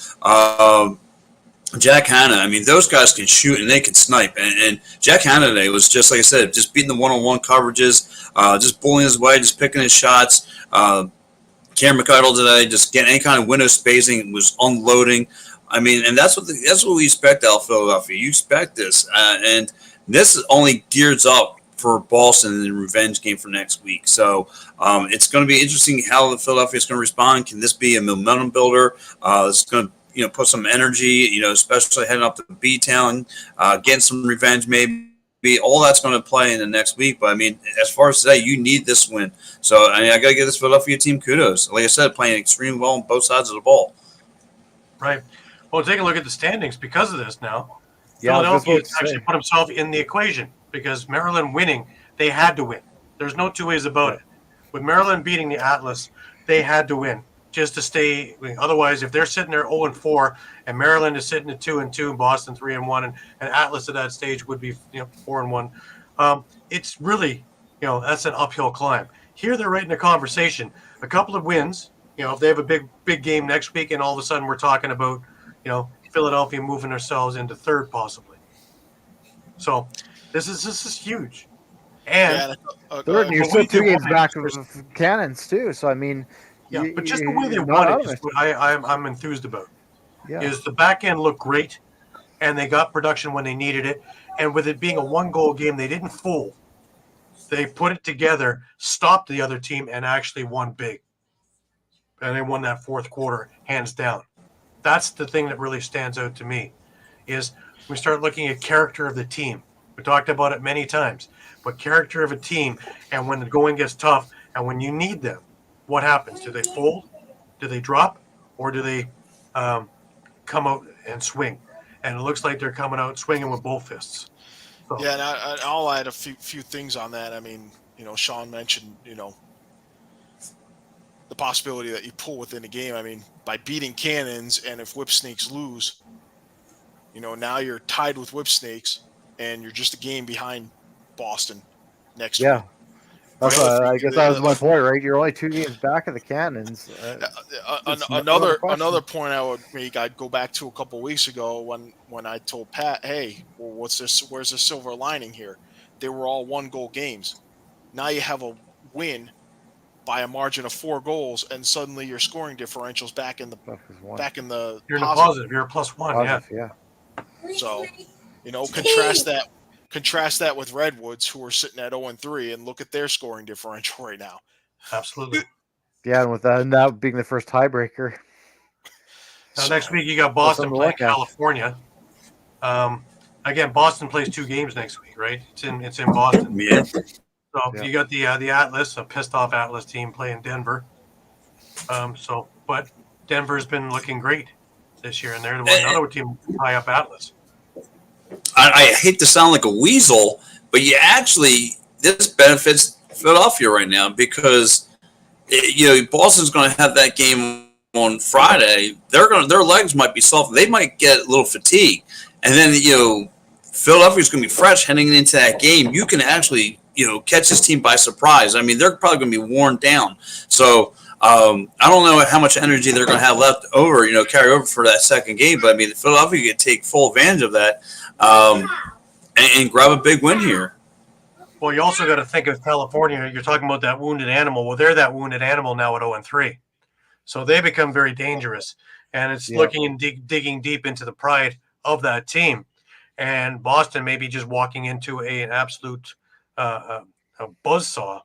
Jack Hanna, I mean, those guys can shoot and they can snipe. And Jack Hanna today was just, like I said, just beating the one-on-one coverages, just bullying his way, just picking his shots. Cameron McArdle today, just getting any kind of window spacing, was unloading. I mean, and that's what we expect out of Philadelphia. You expect this. And this only gears up for Boston in the revenge game for next week. So it's going to be interesting how Philadelphia is going to respond. Can this be a momentum builder? It's going to put some energy, especially heading up to B-Town, getting some revenge maybe. All that's going to play in the next week. But, I mean, as far as today, you need this win. So, I got to give this Philadelphia team kudos. Like I said, playing extremely well on both sides of the ball. Right. Well, take a look at the standings because of this now. Yeah, Philadelphia actually put himself in the equation because Maryland winning, they had to win. There's no two ways about it. With Maryland beating the Atlas, they had to win just to stay. Otherwise, if they're sitting there 0-4 and Maryland is sitting at 2-2 and Boston 3-1 and Atlas at that stage would be 4-1, it's really that's an uphill climb. Here they're right in the conversation. A couple of wins, if they have a big game next week, and all of a sudden we're talking about Philadelphia moving themselves into third possibly. So this is huge. And third, and you're still 2 games back of Cannons too. So I mean. Yeah, but just the way they won it is what I'm enthused about. Yeah. Is the back end looked great, and they got production when they needed it. And with it being a 1-goal game, they didn't fool. They put it together, stopped the other team, and actually won big. And they won that fourth quarter, hands down. That's the thing that really stands out to me, is we start looking at character of the team. We talked about it many times, but character of a team, and when the going gets tough, and when you need them, what happens? Do they fold? Do they drop? Or do they come out and swing? And it looks like they're coming out swinging with both fists. So. Yeah, and I'll add a few things on that. I mean, Shawn mentioned, the possibility that you pull within a game. I mean, by beating Cannons, and if Whip Snakes lose, now you're tied with Whip Snakes, and you're just a game behind Boston next week. That's I guess that was my point, right? You're only 2 games back of the Cannons. Another point I would make, I'd go back to a couple of weeks ago when I told Pat, hey, well, where's the silver lining here? They were all 1-goal games. Now you have a win by a margin of 4 goals, and suddenly your scoring differential's back in the you're positive. You're a +1. Yeah. So, Contrast that with Redwoods, who are sitting at 0-3, and look at their scoring differential right now. Absolutely. Yeah, and with that now being the first tiebreaker. Now, next week you got Boston playing California. Again, Boston plays 2 games next week, right? It's in Boston. Yeah. So you got the Atlas, a pissed off Atlas team playing Denver. But Denver's been looking great. this year, and they're another team high up Atlas. I hate to sound like a weasel, but this benefits Philadelphia right now because Boston's going to have that game on Friday. Their legs might be soft. They might get a little fatigued, and then Philadelphia's going to be fresh heading into that game. You can actually catch this team by surprise. I mean, they're probably going to be worn down. So I don't know how much energy they're going to have left over, carry over for that second game. But I mean, Philadelphia could take full advantage of that and grab a big win here. Well, you also got to think of California. You're talking about that wounded animal. Well, they're that wounded animal now at 0-3. So they become very dangerous. And it's looking and digging deep into the pride of that team. And Boston may be just walking into an absolute a buzzsaw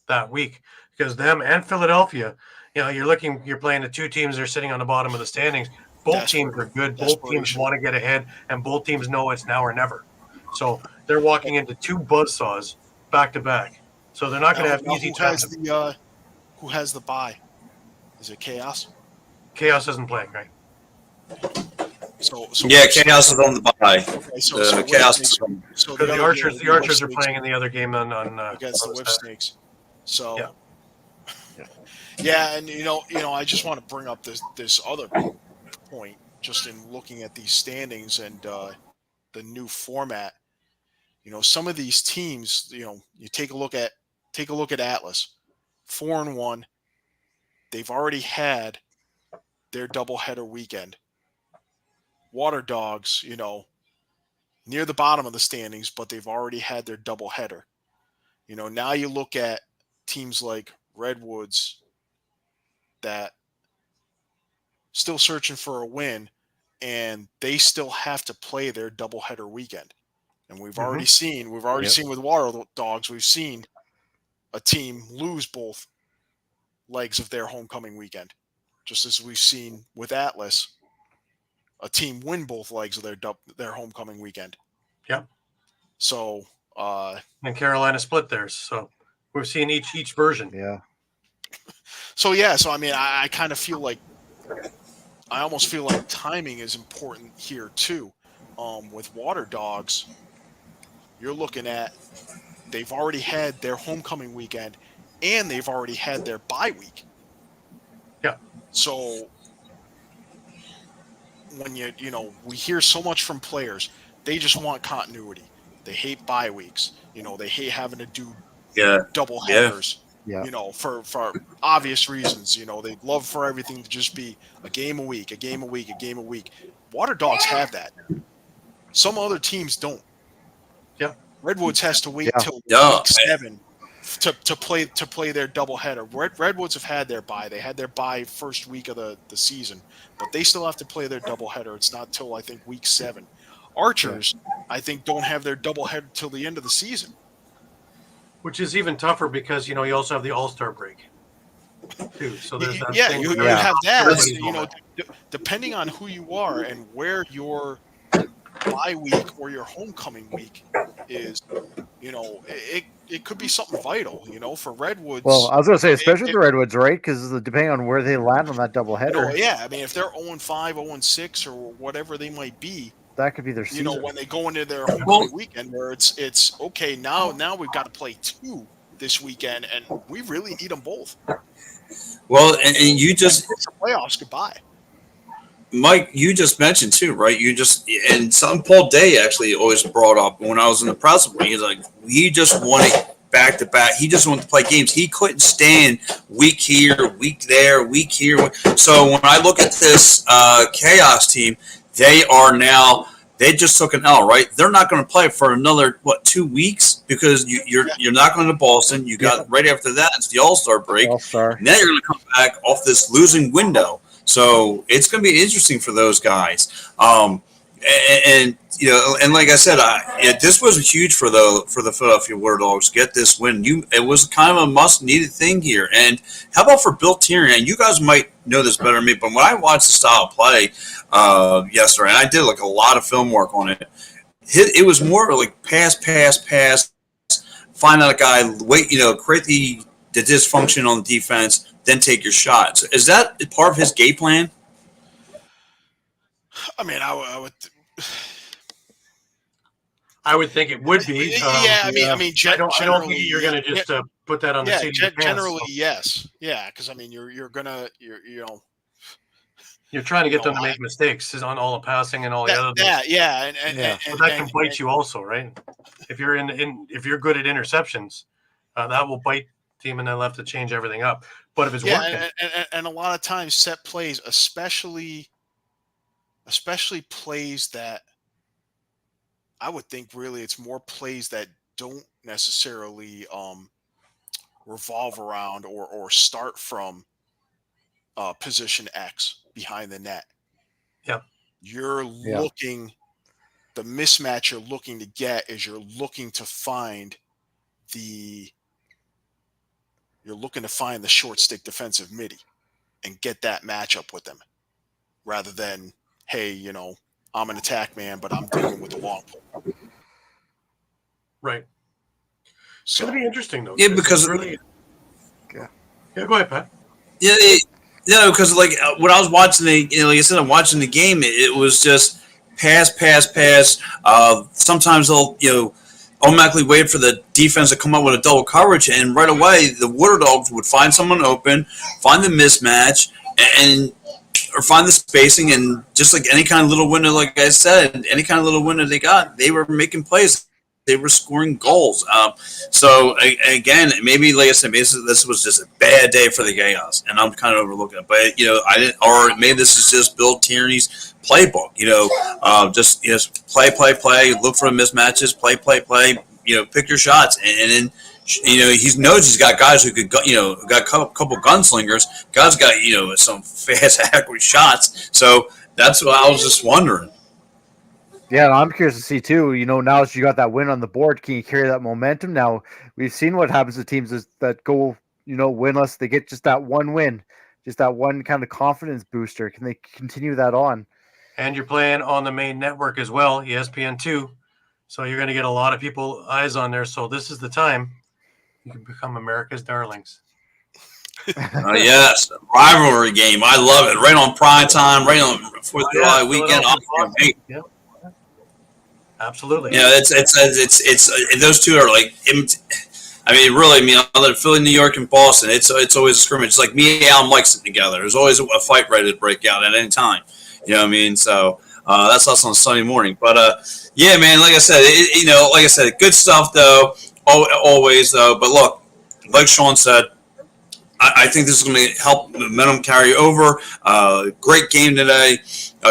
that week because them and Philadelphia, you're playing the two teams that are sitting on the bottom of the standings. Both teams are good. Both teams want to get ahead, and both teams know it's now or never. So they're walking into two buzzsaws back to back. So they're not going to have easy time. Who has the bye? Is it Chaos? Chaos isn't playing, right? So Chaos is on the bye. Okay, so Chaos. So the Archers are playing in the other game on against the Whip Snakes. So and I just want to bring up this other point, just in looking at these standings and the new format. Some of these teams, you take a look at Atlas, 4-1. They've already had their doubleheader weekend. Waterdogs, near the bottom of the standings, but they've already had their doubleheader. Now you look at teams like Redwoods that still searching for a win, and they still have to play their doubleheader weekend. And we've already seen with Waterdogs, we've seen a team lose both legs of their homecoming weekend, just as we've seen with Atlas a team win both legs of their homecoming weekend. Yep. So and Carolina split theirs. So we've seen each version. Yeah. So I mean, I kind of feel like I almost feel like timing is important here too. With Waterdogs, you're looking at they've already had their homecoming weekend and they've already had their bye week. Yeah. So when we hear so much from players, they just want continuity. They hate bye weeks. They hate having to do double headers. Yeah. For obvious reasons. They'd love for everything to just be a game a week, a game a week, a game a week. Waterdogs have that. Some other teams don't. Yeah. Redwoods has to wait till week 7 to play their doubleheader. Redwoods have had their bye. They had their bye first week of the season, but they still have to play their doubleheader. It's not till I think week 7. Archers, I think, don't have their doubleheader till the end of the season. Which is even tougher because you also have the All-Star break too. So there's that. You have that. Depending on who you are and where your bye week or your homecoming week is, it could be something vital. For Redwoods. Well, I was going to say, especially the Redwoods, right? Because depending on where they land on that doubleheader. I mean, if they're 0-5, 0-6, or whatever they might be. That could be their season. When they go into their homecoming weekend, where it's okay. Now we've got to play 2 this weekend, and we really need them both. Well, and you just the playoffs goodbye. Mike, you just mentioned too, right? And something Paul Day actually always brought up when I was in the press. He's like, he just wanted back to back. He just wanted to play games. He couldn't stand week here, week there, week here. So when I look at this Chaos team. They just took an L, right? They're not going to play for another 2 weeks because you're not going to Boston. You got right after that it's the All-Star break. All-Star. Now you're going to come back off this losing window, so it's going to be interesting for those guys. And like I said, this was huge for the Philadelphia Waterdogs to get this win. It was kind of a must-needed thing here. And how about for Bill Tierney? And you guys might know this better than me, but when I watched the style of play yesterday, and I did a lot of film work on it, it was more like pass, find out a guy, wait, create the dysfunction on the defense, then take your shot. So is that part of his game plan? I mean, I would. I would think it would be. Yeah, I mean, I don't generally, think you're going to just put that on the seat of your pants. Generally, yes, yeah, because I mean, you're trying to get them to make mistakes on all the passing and all the other things. Yeah, But that can bite you also, right? If you're if you're good at interceptions, that will bite the team, and they'll have to change everything up. But if it's working, and a lot of times set plays, especially plays that I would think really it's more plays that don't necessarily revolve around or start from position X behind the net. Yeah. You're looking, the mismatch you're looking to get is you're looking to find the short stick defensive midi and get that matchup with them rather than, hey, I'm an attack man, but I'm dealing with the long pull. Right. It's So, going to be interesting, though. Yeah, because go ahead, Pat. Yeah, because like when I was watching like I said, I'm watching the game. It was just pass. Sometimes they'll automatically wait for the defense to come up with a double coverage, and right away the Waterdogs would find someone open, find the mismatch, or find the spacing, and just like any kind of little window, like I said, any kind of little window they got, they were making plays. They were scoring goals. So again, maybe like I said, maybe this was just a bad day for the Chaos, and I'm kind of overlooking it. But I didn't, or maybe this is just Bill Tierney's playbook. Just play, look for the mismatches, play. Pick your shots, and then he knows he's got guys who could got a couple gunslingers. Guys got some fast, accurate shots. So that's what I was just wondering. Yeah, and I'm curious to see too. Now that you got that win on the board, can you carry that momentum? Now we've seen what happens to teams that go, winless. They get just that one win, just that one kind of confidence booster. Can they continue that on? And you're playing on the main network as well, ESPN2. So you're going to get a lot of people eyes on there. So this is the time you can become America's darlings. Yes, rivalry game. I love it. Right on prime time, right on 4th of July weekend. Yeah. Absolutely. Yeah, it's those two are like. Really, Philly, New York, and Boston. It's always a scrimmage. It's like me and Alan Mike sitting together. There's always a fight ready to break out at any time. You know what I mean? So that's us on Sunday morning. But yeah, man. Like I said, good stuff though. Always though. But look, like Shawn said, I think this is going to help momentum carry over. Great game today.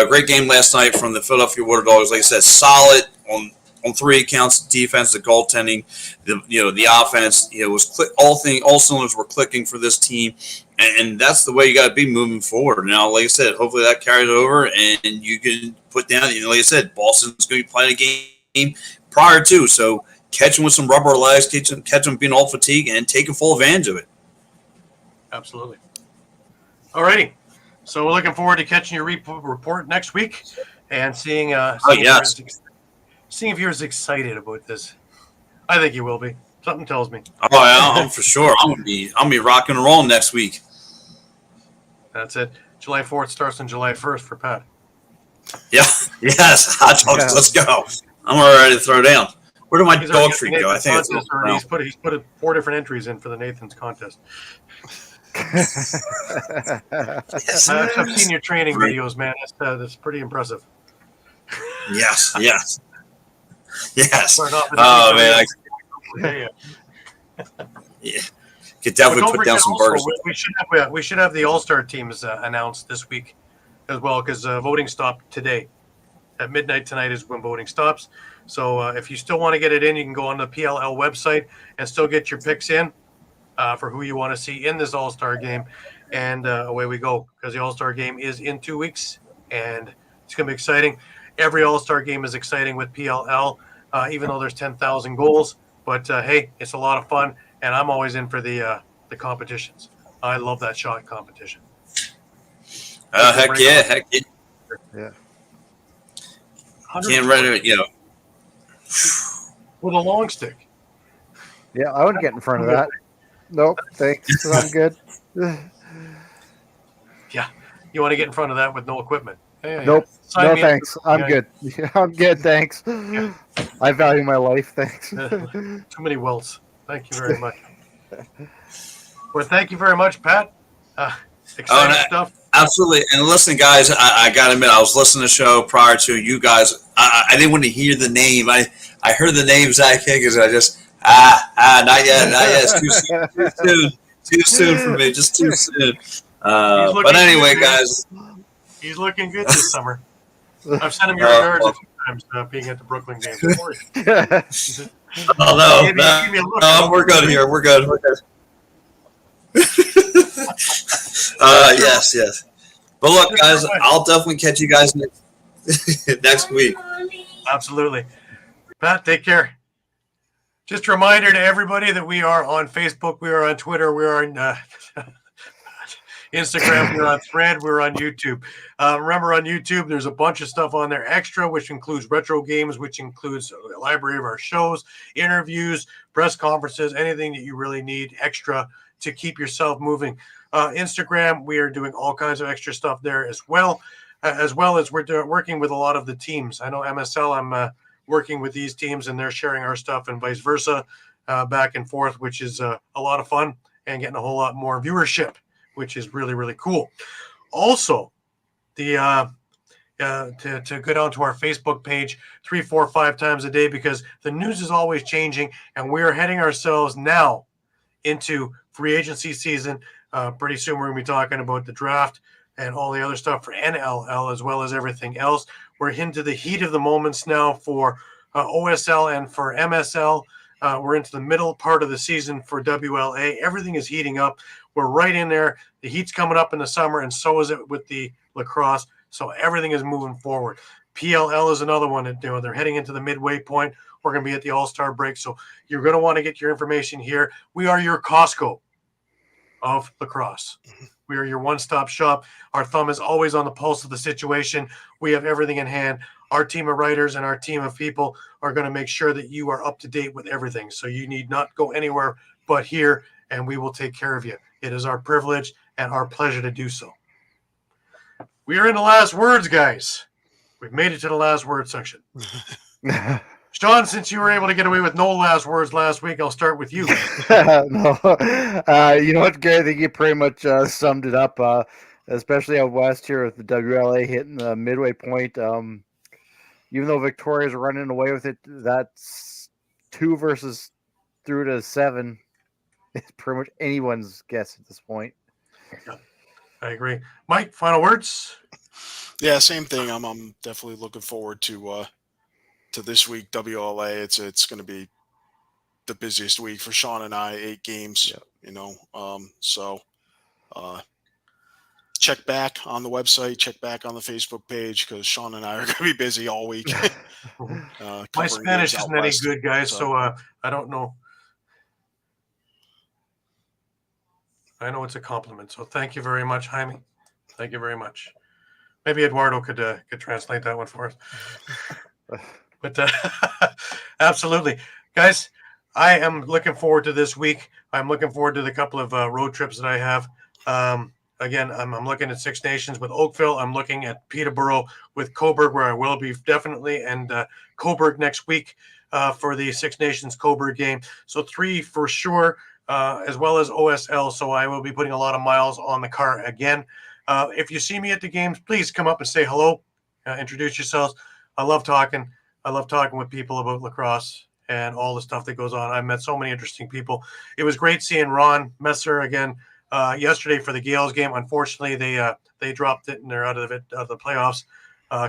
Great game last night from the Philadelphia Waterdogs. Like I said, solid on three accounts: defense, the goaltending, the offense. Was all cylinders were clicking for this team, and that's the way you got to be moving forward. Now, like I said, hopefully that carries over, and you can put down. Like I said, Boston's going to be playing a game prior to, so catch them with some rubber legs, catch them being all fatigued, and taking full advantage of it. Absolutely. All righty. So we're looking forward to catching your report next week and seeing if you're as excited about this. I think you will be. Something tells me. Oh yeah, I'm for sure. I'm gonna be rocking and rolling next week. That's it. July 4th starts on July 1st for Pat. Yeah. Yes. Hot dogs. Let's go. I'm ready to throw down. Where did my dog treat go? I think he's put 4 different entries in for the Nathan's contest. Yes, I've seen your training videos, man. That's pretty impressive. Yes. Oh man, yeah. Could definitely put down some burgers. We should have the All-Star teams announced this week as well, because voting stopped today. At midnight tonight is when voting stops. So if you still want to get it in, you can go on the PLL website and still get your picks in for who you want to see in this All-Star game. And away we go, because the All-Star game is in 2 weeks, and it's going to be exciting. Every All-Star game is exciting with PLL, even though there's 10,000 goals. But, hey, it's a lot of fun, and I'm always in for the competitions. I love that shot competition. Heck yeah. Yeah. Can't run it, With a long stick. Yeah, I wouldn't get in front of that. Nope, thanks. I'm good. Yeah, you want to get in front of that with no equipment. Nope. Sign No me up. thanks. I'm good. I'm good. Thanks. I value my life. Thanks. Too many welts. Thank you very much. Well, thank you very much, Pat. Exciting stuff. Absolutely. And listen, guys, I got to admit, I was listening to the show prior to you guys. I didn't want to hear the name. I heard the name Zach Higgins. I just, not yet. It's too soon for me. Just too soon. But anyway, guys. He's looking good this summer. I've sent him your regards a few times being at the Brooklyn game. No, we're good here. We're good. Yes. But look, guys, I'll definitely catch you guys next week. Absolutely. Pat, take care. Just a reminder to everybody that we are on Facebook, we are on Twitter, we are on Instagram, we're on Thread, we're on YouTube. Remember, on YouTube, there's a bunch of stuff on there extra, which includes retro games, which includes a library of our shows, interviews, press conferences, anything that you really need extra to keep yourself moving. Instagram, we are doing all kinds of extra stuff there as well as we're working with a lot of the teams. I know MSL, I'm working with these teams, and they're sharing our stuff and vice versa, back and forth, which is a lot of fun and getting a whole lot more viewership, which is really, really cool. Also, to go down to our Facebook page 3, 4, 5 times a day, because the news is always changing, and we are heading ourselves now into free agency season. Pretty soon we're going to be talking about the draft and all the other stuff for NLL as well as everything else. We're into the heat of the moments now for OSL and for MSL. We're into the middle part of the season for WLA. Everything is heating up. We're right in there. The heat's coming up in the summer, and so is it with the lacrosse. So everything is moving forward. PLL is another one that they're heading into the midway point. We're going to be at the All-Star break, so you're going to want to get your information here. We are your Costco of lacrosse. We are your one-stop shop. Our thumb is always on the pulse of the situation. We have everything in hand. Our team of writers and our team of people are going to make sure that you are up to date with everything. So you need not go anywhere but here, and we will take care of you. It is our privilege and our pleasure to do so. We are in the last words, guys. We've made it to the last word section. Shawn, since you were able to get away with no last words last week, I'll start with you. No, you know what, Gary? I think you pretty much summed it up, especially out west here with the WLA hitting the midway point. Even though Victoria's running away with it, that's 2 versus through to 7. It's pretty much anyone's guess at this point. Yeah, I agree. Mike, final words? Yeah, same thing. I'm definitely looking forward to this week, WLA. It's going to be the busiest week for Shawn and I. 8 games, so check back on the website, check back on the Facebook page, because Shawn and I are going to be busy all week. My Spanish isn't any good, guys, so I don't know. I know it's a compliment, so thank you very much, Jaime. Thank you very much. Maybe Eduardo could translate that one for us. But absolutely. Guys, I am looking forward to this week. I'm looking forward to the couple of road trips that I have. Again, I'm looking at Six Nations with Oakville. I'm looking at Peterborough with Coburg, where I will be definitely, and Coburg next week for the Six Nations Coburg game. So 3 for sure, as well as OSL. So I will be putting a lot of miles on the car again. If you see me at the games, please come up and say hello. Introduce yourselves. I love talking. I love talking with people about lacrosse and all the stuff that goes on. I met so many interesting people. It was great seeing Ron Messer again yesterday for the Gales game. Unfortunately, they dropped it and they're out of the playoffs.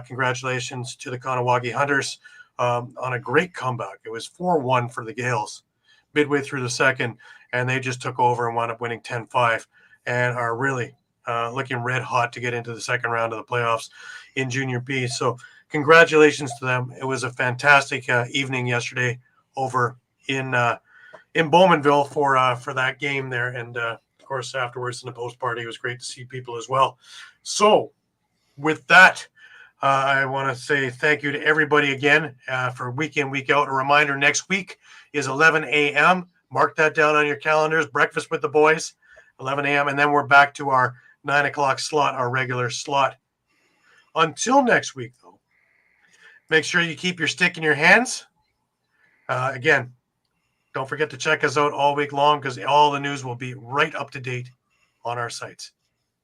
Congratulations to the Kahnawake Hunters on a great comeback. It was 4-1 for the Gales midway through the second, and they just took over and wound up winning 10-5 and are really looking red hot to get into the second round of the playoffs in Junior B. So congratulations to them. It was a fantastic evening yesterday over in Bowmanville for that game there. And of course, afterwards in the post party, it was great to see people as well. So with that, I want to say thank you to everybody again for week in, week out. A reminder, next week is 11 a.m. Mark that down on your calendars. Breakfast with the boys, 11 a.m. And then we're back to our 9 o'clock slot, our regular slot Until next week, though, make sure you keep your stick in your hands. Again, don't forget to check us out all week long because all the news will be right up to date on our sites.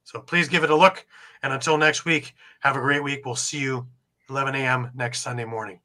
So please give it a look. And until next week, have a great week. We'll see you 11 a.m. next Sunday morning.